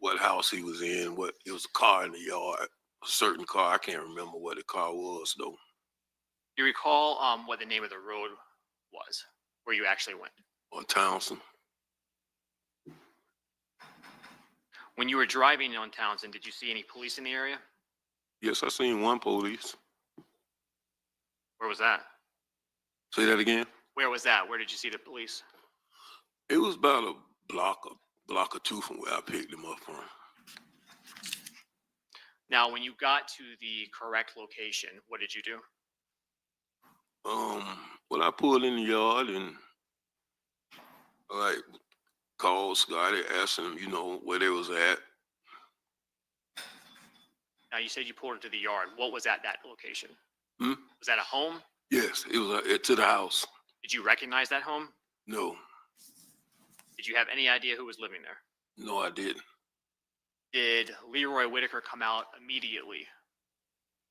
what house he was in. What it was, a car in the yard, a certain car. I can't remember what the car was though. Do you recall what the name of the road was where you actually went? On Townsend. When you were driving on Townsend, did you see any police in the area? Yes, I seen one police. Where was that? Say that again. Where was that? Where did you see the police? It was about a block or two from where I picked him up from. Now, when you got to the correct location, what did you do? Well, I pulled in the yard and called Scotty, asked him, where they was at. Now, you said you pulled into the yard. What was at that location? Was that a home? Yes, it was to the house. Did you recognize that home? No. Did you have any idea who was living there? No, I didn't. Did Leroy Whitaker come out immediately?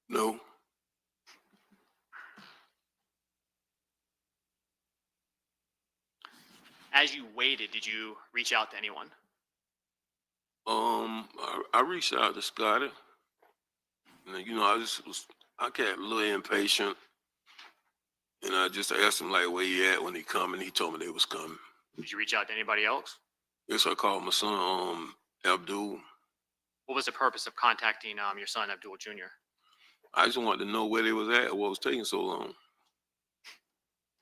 No. As you waited, did you reach out to anyone? I reached out to Scotty, and I got a little impatient, and I just asked him where he at when he coming. He told me they was coming. Did you reach out to anybody else? Yes, I called my son, Abdul. What was the purpose of contacting your son, Abdul Jr.? I just wanted to know where they was at, what was taking so long.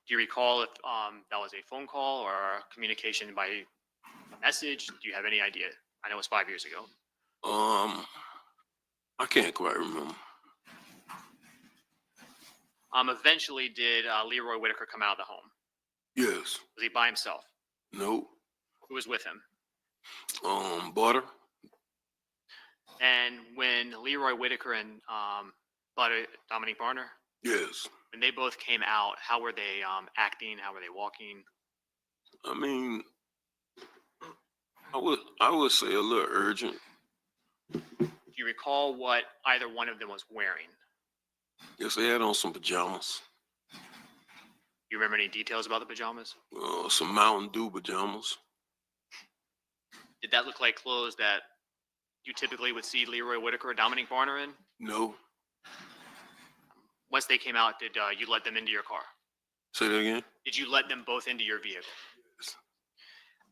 Do you recall if that was a phone call or a communication by message? Do you have any idea? I know it was 5 years ago. I can't quite remember. Eventually, did Leroy Whitaker come out of the home? Yes. Was he by himself? No. Who was with him? Butter. And when Leroy Whitaker and Dominique Barner, Yes. when they both came out, how were they acting? How were they walking? I mean, I would say a little urgent. Do you recall what either one of them was wearing? Yes, they had on some pajamas. You remember any details about the pajamas? Some Mountain Dew pajamas. Did that look like clothes that you typically would see Leroy Whitaker or Dominique Barner in? No. Once they came out, did you let them into your car? Say that again? Did you let them both into your vehicle?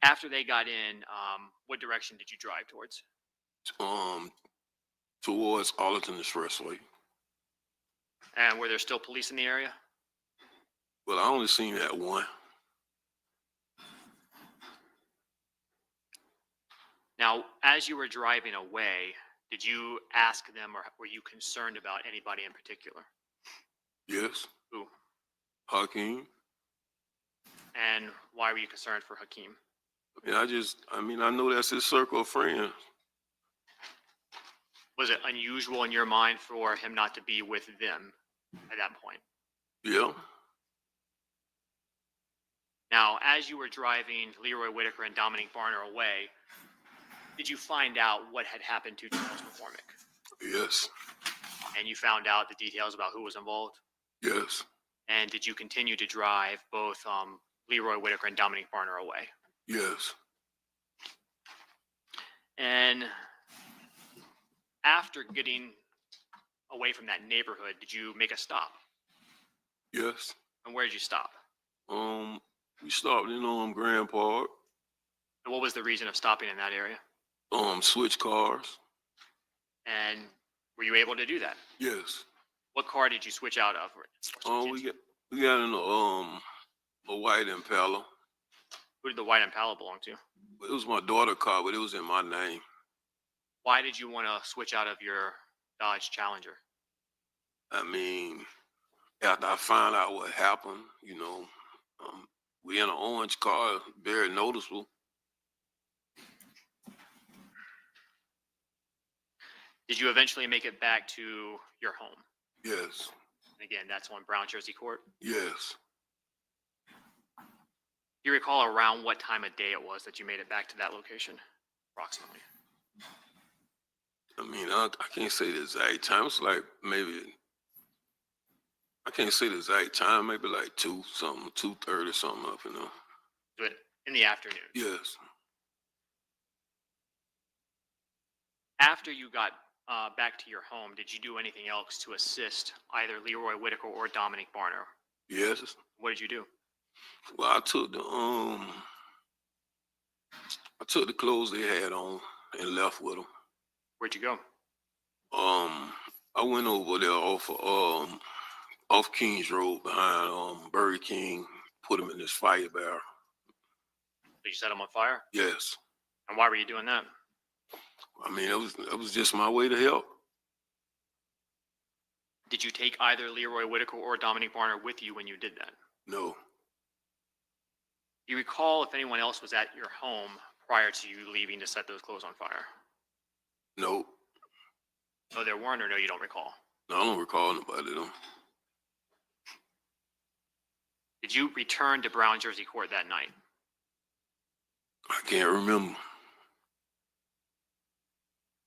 After they got in, what direction did you drive towards? Towards Arlington Expressway. And were there still police in the area? Well, I only seen that one. Now, as you were driving away, did you ask them or were you concerned about anybody in particular? Yes. Who? Hakeem. And why were you concerned for Hakeem? I know that's his circle of friends. Was it unusual in your mind for him not to be with them at that point? Yeah. Now, as you were driving Leroy Whitaker and Dominique Barner away, did you find out what had happened to Charles McCormick? Yes. And you found out the details about who was involved? Yes. And did you continue to drive both Leroy Whitaker and Dominique Barner away? Yes. And after getting away from that neighborhood, did you make a stop? Yes. And where did you stop? We stopped in Grand Park. And what was the reason of stopping in that area? Switch cars. And were you able to do that? Yes. What car did you switch out of? We got in a white Impala. Who did the white Impala belong to? It was my daughter's car, but it was in my name. Why did you want to switch out of your Dodge Challenger? I mean, after I found out what happened, we in an orange car, very noticeable. Did you eventually make it back to your home? Yes. Again, that's on Brown Jersey Court. Yes. Do you recall around what time of day it was that you made it back to that location, approximately? I mean, I can't say the exact time. It's like I can't say the exact time, maybe like 2:30 something up, Do it in the afternoon. Yes. After you got back to your home, did you do anything else to assist either Leroy Whitaker or Dominique Barner? Yes. What did you do? Well, I took the clothes they had on and left with them. Where'd you go? I went over there off Kings Road behind Burger King, put them in this fire barrel. Did you set them on fire? Yes. And why were you doing that? I mean, it was just my way to help. Did you take either Leroy Whitaker or Dominique Barner with you when you did that? No. Do you recall if anyone else was at your home prior to you leaving to set those clothes on fire? No. No, there weren't, or no, you don't recall? No, I don't recall nobody though. Did you return to Brown Jersey Court that night? I can't remember.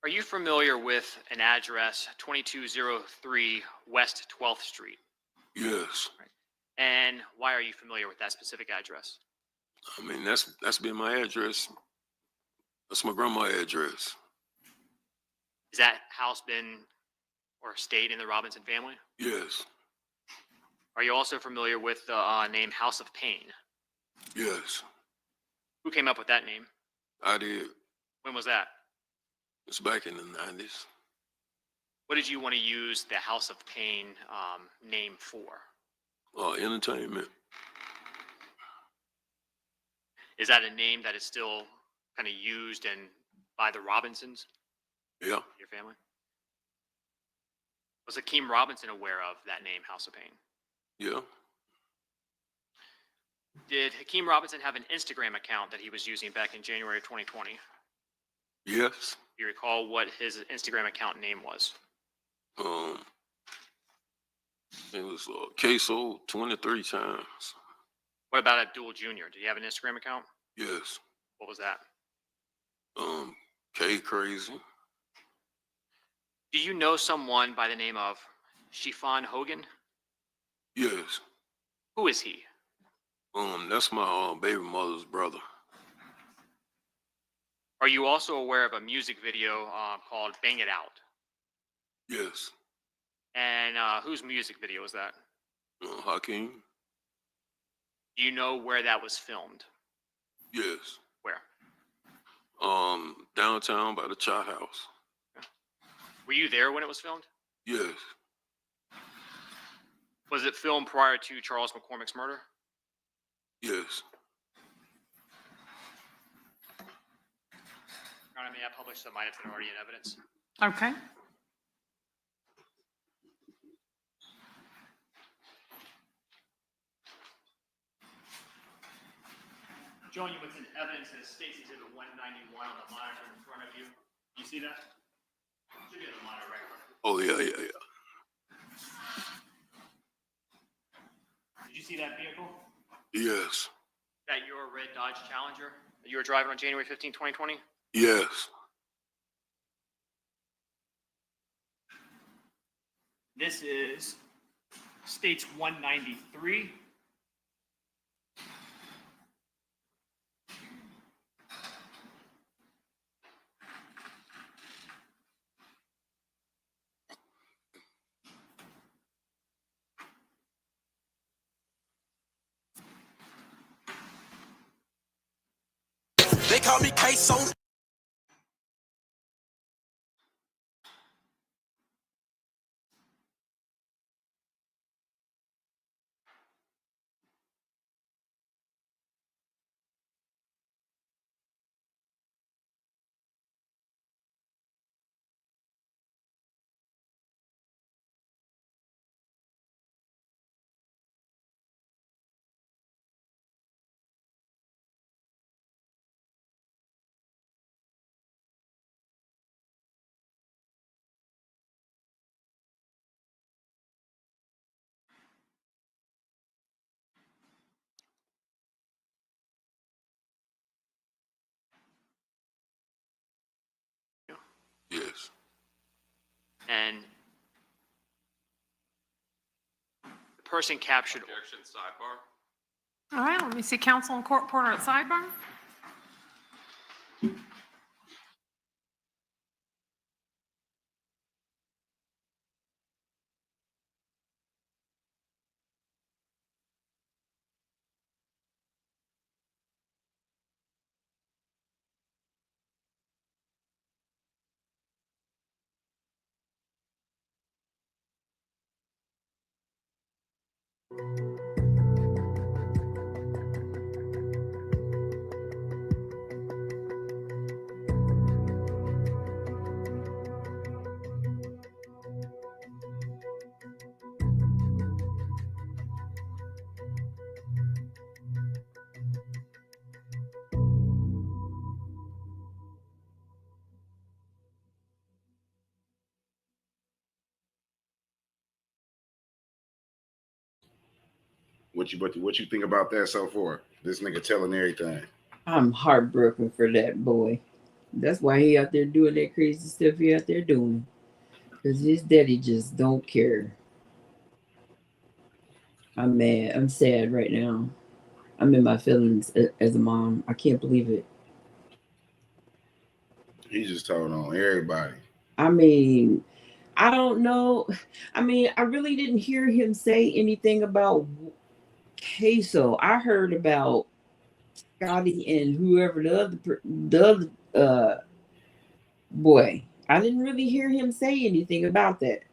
Are you familiar with an address 2203 West 12th Street? Yes. And why are you familiar with that specific address? I mean, that's been my address. That's my grandma's address. Has that house been or stayed in the Robinson family? Yes. Are you also familiar with the name House of Pain? Yes. Who came up with that name? I did. When was that? It's back in the 90s. What did you want to use the House of Pain name for? Entertainment. Is that a name that is still kind of used by the Robinsons? Yeah. Your family? Was Hakeem Robinson aware of that name, House of Pain? Yeah. Did Hakeem Robinson have an Instagram account that he was using back in January of 2020? Yes. Do you recall what his Instagram account name was? It was Ksoo 23 times. What about Abdul Jr.? Do you have an Instagram account? Yes. What was that? K Crazy. Do you know someone by the name of Shifan Hogan? Yes. Who is he? That's my baby mother's brother. Are you also aware of a music video called Bang It Out? Yes. And whose music video was that? Hakeem. Do you know where that was filmed? Yes. Where? Downtown by the Chop House. Were you there when it was filmed? Yes. Was it filmed prior to Charles McCormick's murder? Yes. Your Honor, may I publish some items that are already in evidence? Okay. Showing you what's in evidence is State's Exhibit 191 on the monitor in front of you. You see that? Should be on the monitor right in front of you. Oh, yeah. Did you see that vehicle? Yes. That your red Dodge Challenger that you were driving on January 15, 2020? Yes. This is State's 193. They call me Ksoo. Yes. And the person captured. Objection, sidebar. All right, let me see counsel and court reporter at sidebar. What you think about that so far? This nigga telling everything. I'm heartbroken for that boy. That's why he out there doing that crazy stuff he out there doing. Because his daddy just don't care. I'm mad. I'm sad right now. I'm in my feelings as a mom. I can't believe it. He just told on everybody. I mean, I don't know. I mean, I really didn't hear him say anything about Ksoo. I heard about Scotty and whoever the other boy. I didn't really hear him say anything about that.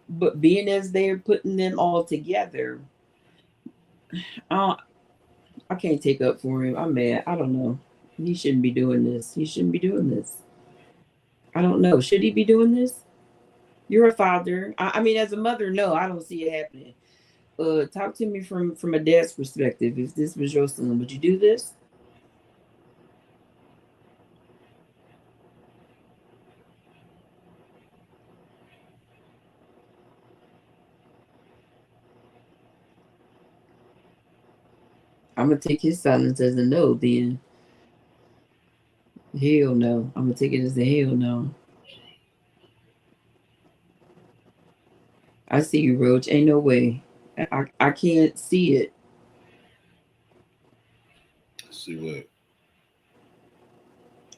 But being as they're putting them all together, I can't take up for him. I'm mad. I don't know. He shouldn't be doing this. He shouldn't be doing this. I don't know. Should he be doing this? You're a father. I mean, as a mother, no, I don't see it happening. Talk to me from a dad's perspective. If this was your son, would you do this? I'm gonna take his silence as a no. Then hell no. I'm gonna take it as a hell no. I see you, Roach. Ain't no way. I can't see it. See what?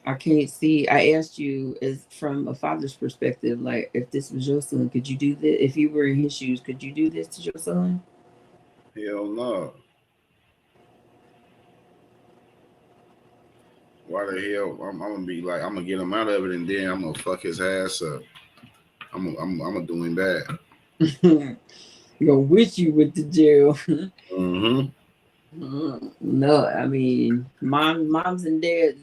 I can't see. I asked you as from a father's perspective, like if this was your son, could you do this? If you were in his shoes, could you do this to your son? Hell no. Why the hell? I'm gonna be like, I'm gonna get him out of it, and then I'm gonna fuck his ass up. I'm gonna do him bad. You're gonna wish you went to jail. Mm-hmm. No, I mean, moms and dads,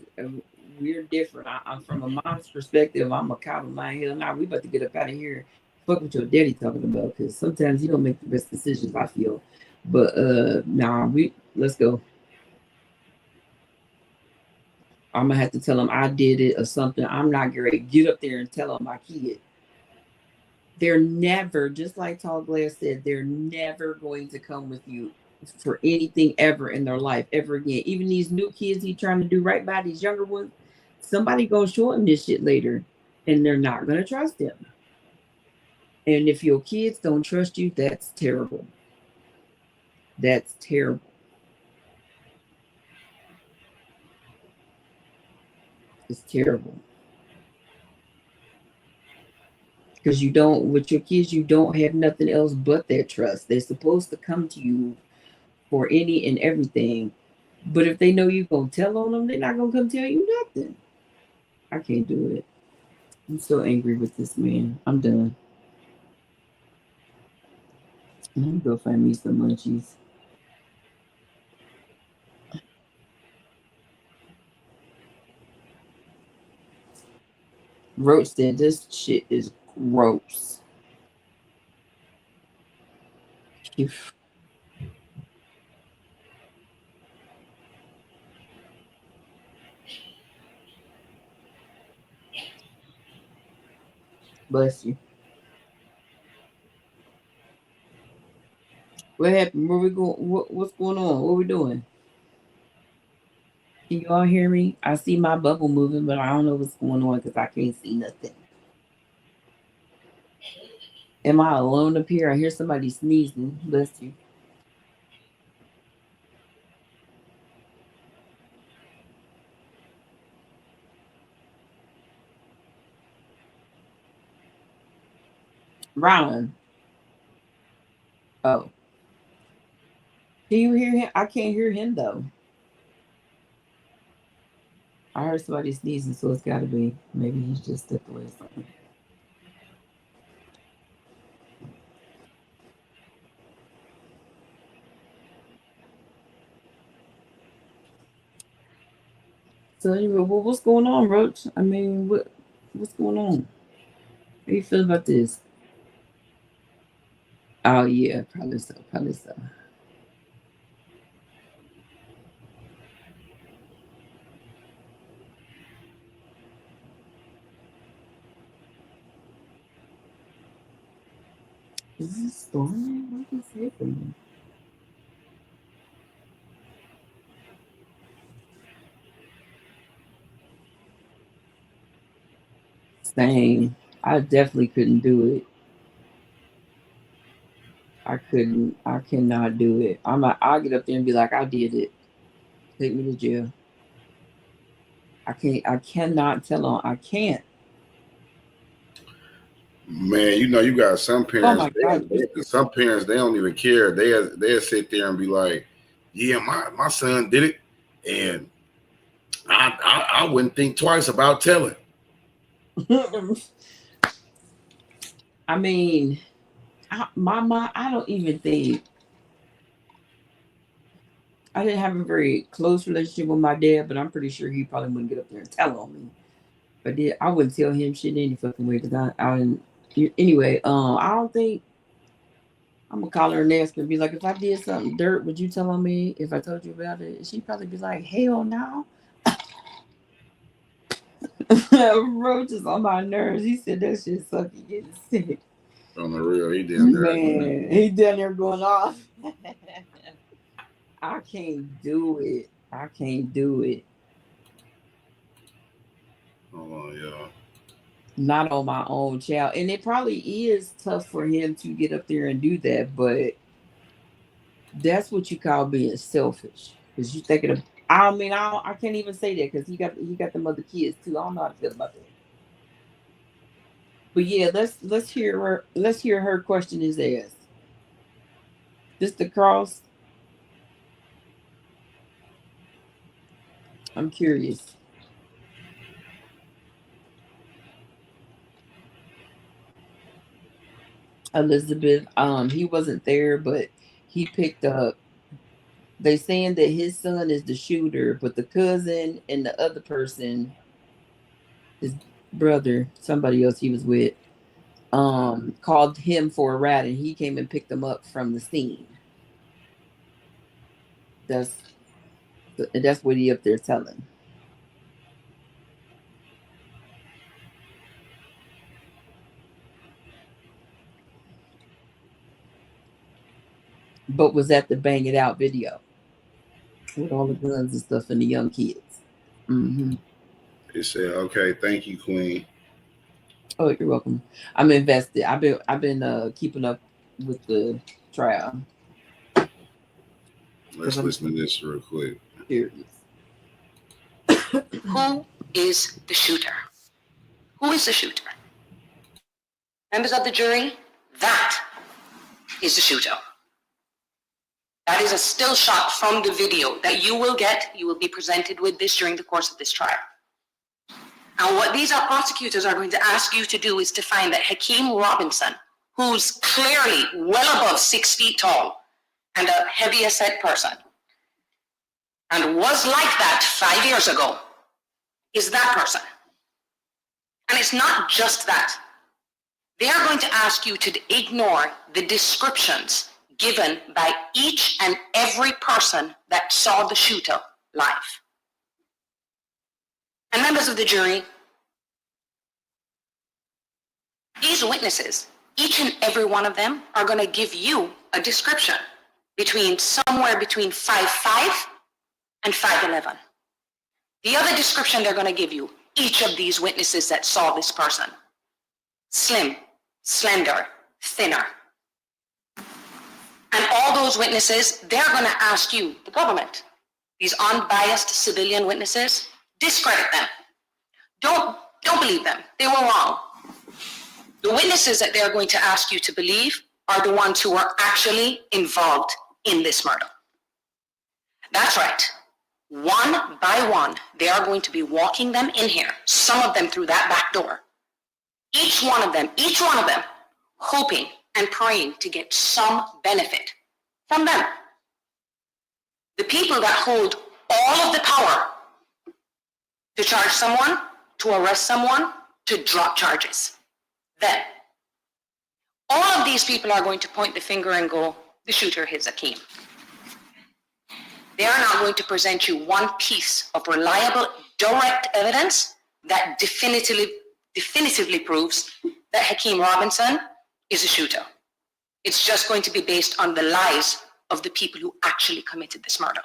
we're different. I'm from a mom's perspective. I'm a cop of my hell. Now we about to get up out of here. Fuck what your daddy talking about, because sometimes you don't make the best decisions. I feel, but nah, let's go. I'm gonna have to tell him I did it or something. I'm not great. Get up there and tell him my kid. They're never, just like Tall Glass said, they're never going to come with you for anything ever in their life ever again. Even these new kids he's trying to do right by these younger ones, somebody gonna show him this shit later, and they're not gonna trust him. And if your kids don't trust you, that's terrible. That's terrible. It's terrible. Because you don't, with your kids, you don't have nothing else but their trust. They're supposed to come to you for any and everything. But if they know you're going to tell on them, they're not going to come tell you nothing. I can't do it. I'm so angry with this man. I'm done. Let me go find me some munchies. Roach said this shit is gross. Bless you. What happened? Where we going? What's going on? What we doing? Can you all hear me? I see my bubble moving, but I don't know what's going on because I can't see nothing. Am I alone up here? I hear somebody sneezing. Bless you. Ron. Oh. Can you hear him? I can't hear him though. I heard somebody sneezing, so it's gotta be. Maybe he's just stepped away or something. So anyway, well, what's going on, Roach? I mean, what's going on? How you feel about this? Oh yeah, probably so. Probably so. Is this storming? What is happening? Same. I definitely couldn't do it. I couldn't. I cannot do it. I'll get up there and be like, I did it. Take me to jail. I can't. I cannot tell on. I can't. Man, you know, you got some parents. Oh my God. Some parents, they don't even care. They'll sit there and be like, "Yeah, my son did it, and I wouldn't think twice about telling." I mean, my mom. I don't even think. I didn't have a very close relationship with my dad, but I'm pretty sure he probably wouldn't get up there and tell on me. But I wouldn't tell him shit any fucking way because I didn't. Anyway, I don't think I'm gonna call her and ask her and be like, if I did something dirt, would you tell on me if I told you about it? She'd probably be like, hell no. Roach is on my nerves. He said that shit suck. He getting sick. On the real, he down there. Man, he down there going off. I can't do it. I can't do it. Hold on, y'all. Not on my own child. And it probably is tough for him to get up there and do that, but that's what you call being selfish. Because you thinking of, I mean, I can't even say that because he got them other kids too. I don't know how to feel about that. But yeah, let's hear her question is asked. This the cross. I'm curious. Elizabeth, he wasn't there, but he picked up. They saying that his son is the shooter, but the cousin and the other person, his brother, somebody else he was with, called him for a ride, and he came and picked him up from the scene. That's what he up there telling. But was at the Bang It Out video with all the guns and stuff and the young kids. Mm-hmm. It said, "Okay, thank you, Queen." Oh, you're welcome. I'm invested. I've been keeping up with the trial. Let's listen to this real quick. Serious. Who is the shooter? Who is the shooter? Members of the jury, that is the shooter. That is a still shot from the video that you will be presented with this during the course of this trial. And what these prosecutors are going to ask you to do is to find that Hakeem Robinson, who's clearly well above 6 feet tall and a heavier set person, and was like that 5 years ago, is that person. And it's not just that. They are going to ask you to ignore the descriptions given by each and every person that saw the shooter live. And members of the jury, these witnesses, each and every one of them are going to give you a description somewhere between 5'5" and 5'11". The other description they're going to give you, each of these witnesses that saw this person: slim, slender, thinner. And all those witnesses, they're going to ask you, the government, these unbiased civilian witnesses, discredit them. Don't believe them. They were wrong. The witnesses that they're going to ask you to believe are the ones who are actually involved in this murder. That's right. One by one, they are going to be walking them in here, some of them through that back door. Each one of them, hoping and praying to get some benefit from them. The people that hold all of the power to charge someone, to arrest someone, to drop charges. Then, all of these people are going to point the finger and go, the shooter is Hakeem. They are now going to present you one piece of reliable, direct evidence that definitively proves that Hakeem Robinson is a shooter. It's just going to be based on the lies of the people who actually committed this murder.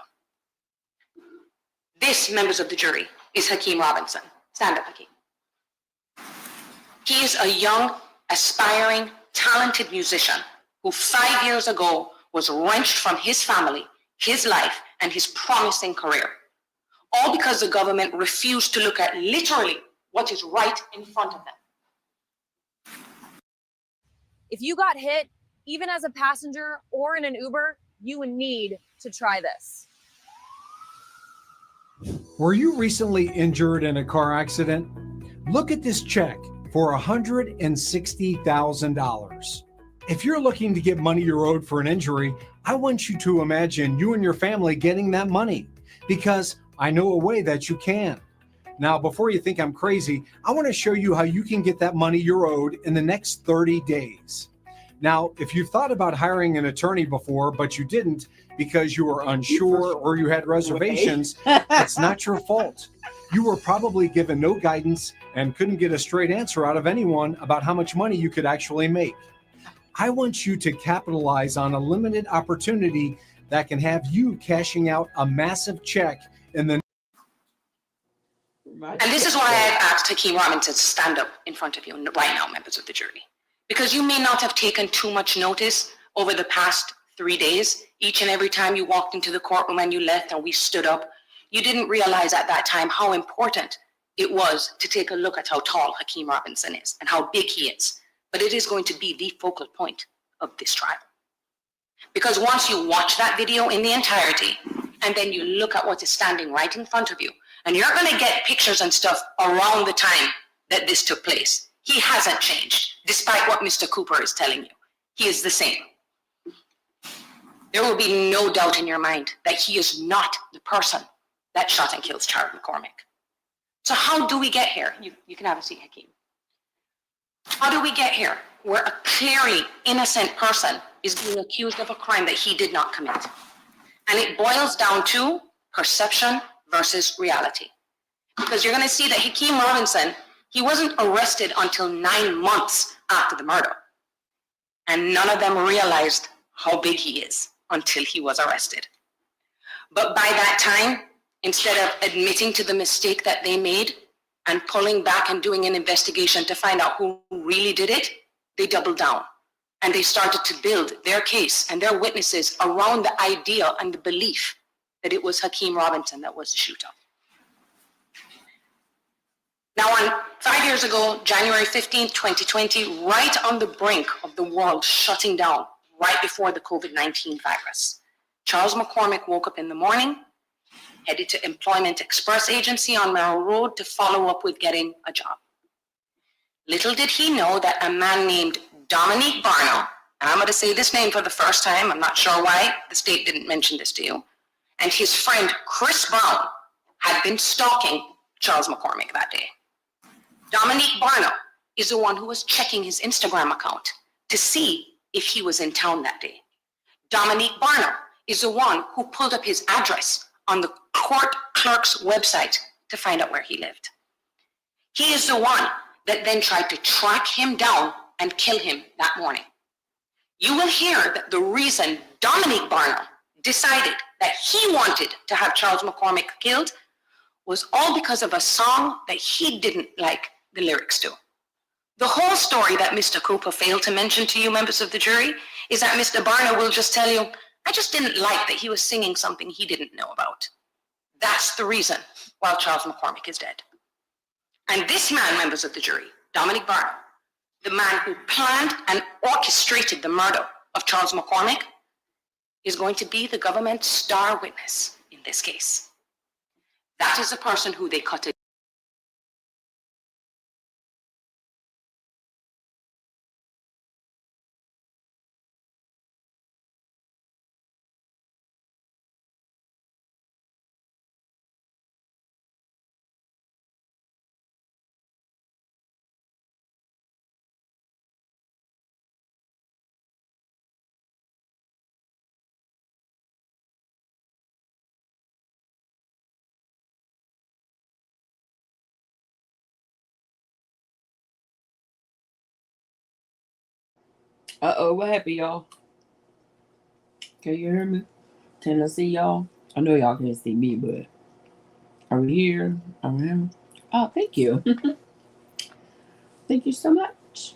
This, members of the jury, is Hakeem Robinson. Stand up, Hakeem. He is a young, aspiring, talented musician who 5 years ago was wrenched from his family, his life, and his promising career. All because the government refused to look at literally what is right in front of them. If you got hit, even as a passenger or in an Uber, you would need to try this. Were you recently injured in a car accident? Look at this check for $160,000. If you're looking to get money you're owed for an injury, I want you to imagine you and your family getting that money, because I know a way that you can. Now, before you think I'm crazy, I want to show you how you can get that money you're owed in the next 30 days. Now, if you've thought about hiring an attorney before, but you didn't because you were unsure or you had reservations, it's not your fault. You were probably given no guidance and couldn't get a straight answer out of anyone about how much money you could actually make. I want you to capitalize on a limited opportunity that can have you cashing out a massive check in the And this is why I've asked Hakeem Robinson to stand up in front of you right now, members of the jury. Because you may not have taken too much notice over the past 3 days. Each and every time you walked into the courtroom and you left and we stood up, you didn't realize at that time how important it was to take a look at how tall Hakeem Robinson is and how big he is. But it is going to be the focal point of this trial. Because once you watch that video in the entirety, and then you look at what is standing right in front of you, and you're going to get pictures and stuff around the time that this took place. He hasn't changed, despite what Mr. Cooper is telling you. He is the same. There will be no doubt in your mind that he is not the person that shot and killed Charles McCormick. So how do we get here? You can have a seat, Hakeem. How do we get here where a clearly innocent person is being accused of a crime that he did not commit? And it boils down to perception versus reality. Because you're going to see that Hakeem Robinson, he wasn't arrested until 9 months after the murder. And none of them realized how big he is until he was arrested. But by that time, instead of admitting to the mistake that they made and pulling back and doing an investigation to find out who really did it, they doubled down. And they started to build their case and their witnesses around the idea and the belief that it was Hakeem Robinson that was the shooter. Now, 5 years ago, January 15th, 2020, right on the brink of the world shutting down, right before the COVID-19 virus, Charles McCormick woke up in the morning, headed to Employment Express Agency on Merrill Road to follow up with getting a job. Little did he know that a man named Dominique Barno, and I'm going to say this name for the first time, I'm not sure why the state didn't mention this to you, and his friend Chris Brown had been stalking Charles McCormick that day. Dominique Barno is the one who was checking his Instagram account to see if he was in town that day. Dominique Barno is the one who pulled up his address on the court clerk's website to find out where he lived. He is the one that then tried to track him down and kill him that morning. You will hear that the reason Dominique Barno decided that he wanted to have Charles McCormick killed was all because of a song that he didn't like the lyrics to. The whole story that Mr. Cooper failed to mention to you, members of the jury, is that Mr. Barno will just tell you, I just didn't like that he was singing something he didn't know about. That's the reason why Charles McCormick is dead. And this man, members of the jury, Dominique Barno, the man who planned and orchestrated the murder of Charles McCormick, is going to be the government's star witness in this case. That is the person who they cut it. Uh-oh, what happened, y'all? Can you hear me? Can I see y'all? I know y'all can't see me, but are we here? Are we here? Oh, thank you. Thank you so much.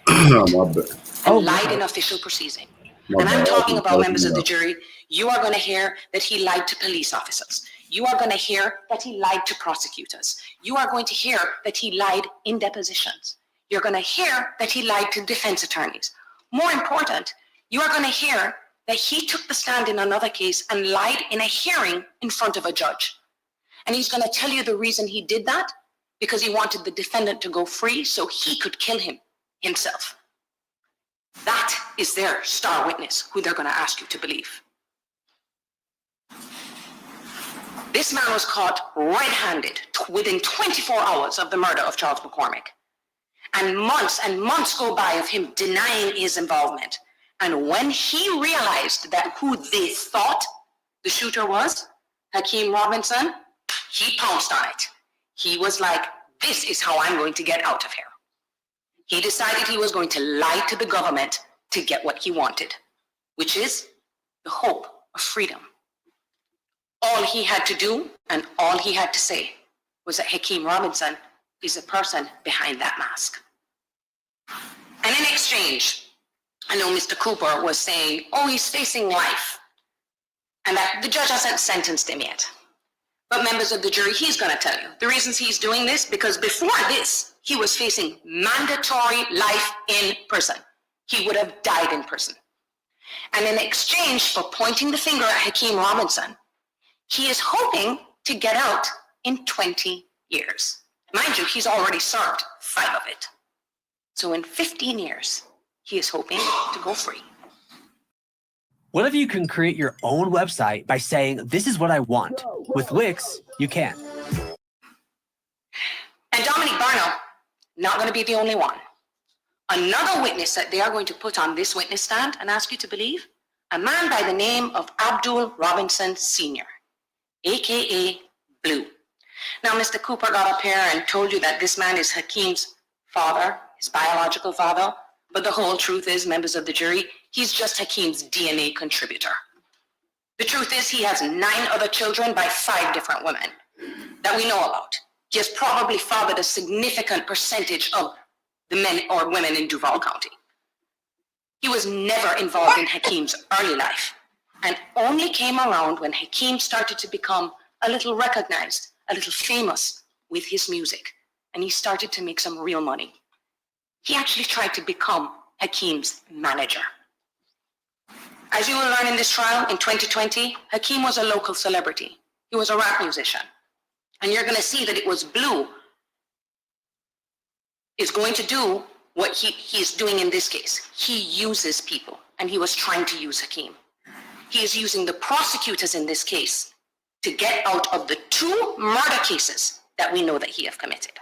And lied in official proceeding. And I'm talking about, members of the jury, you are going to hear that he lied to police officers. You are going to hear that he lied to prosecutors. You are going to hear that he lied in depositions. You're going to hear that he lied to defense attorneys. More important, you are going to hear that he took the stand in another case and lied in a hearing in front of a judge. And he's going to tell you the reason he did that, because he wanted the defendant to go free so he could kill him himself. That is their star witness who they're going to ask you to believe. This man was caught red-handed within 24 hours of the murder of Charles McCormick. And months go by of him denying his involvement. And when he realized that who they thought the shooter was, Hakeem Robinson, he pounced on it. He was like, this is how I'm going to get out of here. He decided he was going to lie to the government to get what he wanted, which is the hope of freedom. All he had to do and all he had to say was that Hakeem Robinson is the person behind that mask. And in exchange, I know Mr. Cooper was saying, oh, he's facing life, and that the judge hasn't sentenced him yet. But members of the jury, he's going to tell you the reasons he's doing this, because before this, he was facing mandatory life in prison. He would have died in prison. And in exchange for pointing the finger at Hakeem Robinson, he is hoping to get out in 20 years. Mind you, he's already served 5 of it. So in 15 years, he is hoping to go free. What if you can create your own website by saying, this is what I want? With Wix, you can. And Dominique Barno, not going to be the only one. Another witness that they are going to put on this witness stand and ask you to believe, a man by the name of Abdul Robinson Sr., AKA Blue. Now, Mr. Cooper got up here and told you that this man is Hakeem's father, his biological father, but the whole truth is, members of the jury, he's just Hakeem's DNA contributor. The truth is, he has 9 other children by 5 different women that we know about. He has probably fathered a significant percentage of the men or women in Duval County. He was never involved in Hakeem's early life and only came around when Hakeem started to become a little recognized, a little famous with his music, and he started to make some real money. He actually tried to become Hakeem's manager. As you will learn in this trial, in 2020, Hakeem was a local celebrity. He was a rap musician. And you're going to see that it was Blue is going to do what he's doing in this case. He uses people, and he was trying to use Hakeem. He is using the prosecutors in this case to get out of the 2 murder cases that we know that he have committed.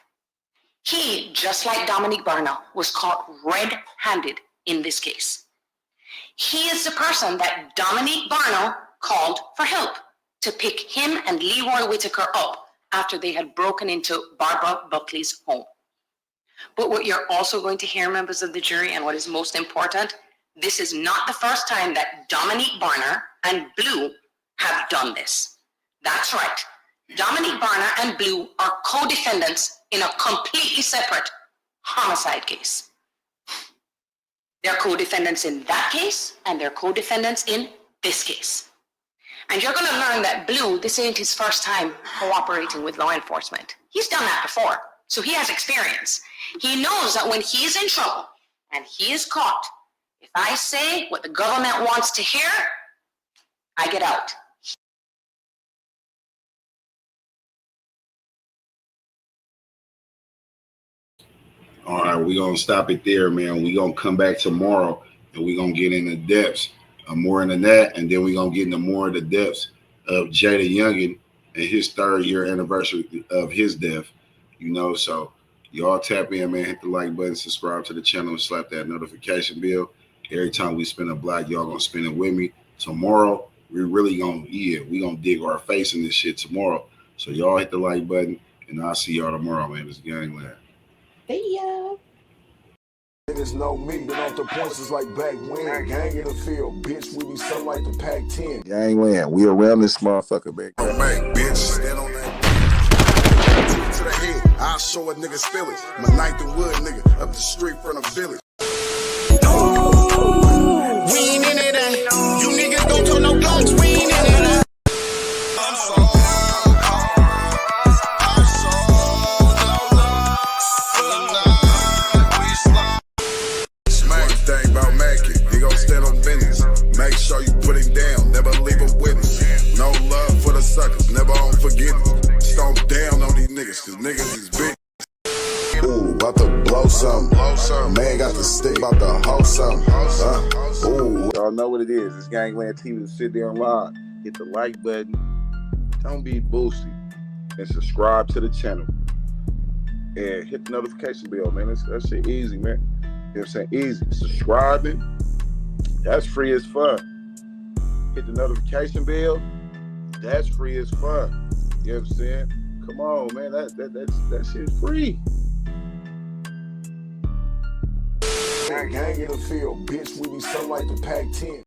He, just like Dominique Barno, was caught red-handed in this case. He is the person that Dominique Barno called for help to pick him and Leroy Whitaker up after they had broken into Barbara Buckley's home. But what you're also going to hear, members of the jury, and what is most important, this is not the first time that Dominique Barner and Blue have done this. That's right. Dominique Barner and Blue are co-defendants in a completely separate homicide case. They're co-defendants in that case, and they're co-defendants in this case. And you're going to learn that Blue, this ain't his first time cooperating with law enforcement. He's done that before, so he has experience. He knows that when he is in trouble and he is caught, if I say what the government wants to hear, I get out. All right, we're going to stop it there, man. We're going to come back tomorrow, and we're going to get into depths, more into that, and then we're going to get into more of the depths of Jada Youngan and his 3rd year anniversary of his death. You know, so y'all tap in, man. Hit the like button, subscribe to the channel, and slap that notification bell. Every time we spin a block, y'all going to spin it with me. Tomorrow, we're really going to, we're going to dig our face in this shit tomorrow. So y'all hit the like button, and I'll see y'all tomorrow, man. It's Gangland. See ya. Niggas know me, been off the points is like back when. Gang in the field, bitch, we be something like the Pac-10. Gangland, we around this motherfucker, back. Oh, man, bitch, stand on that. To the head, I'll show a nigga's feelings. My 9th and Wood nigga, up the street from the village. We ain't in it, you niggas don't talk no blocks, we ain't in it. Make sure you put him down, never leave a witness. No love for the suckers, never on forgiveness. Stomp down on these niggas, cause niggas is big. Ooh, about to blow something. Man got the stick, about to hold something. Ooh. Y'all know what it is. It's Gangland TV. Sit there and live. Hit the like button. Don't be boosty. And subscribe to the channel. And hit the notification bell, man. That shit easy, man. You know what I'm saying? Easy. Subscribing. That's free as fuck. Hit the notification bell. That's free as fuck. You know what I'm saying? Come on, man. That shit's free. Gang in the field, bitch, we be so like the Pac-10.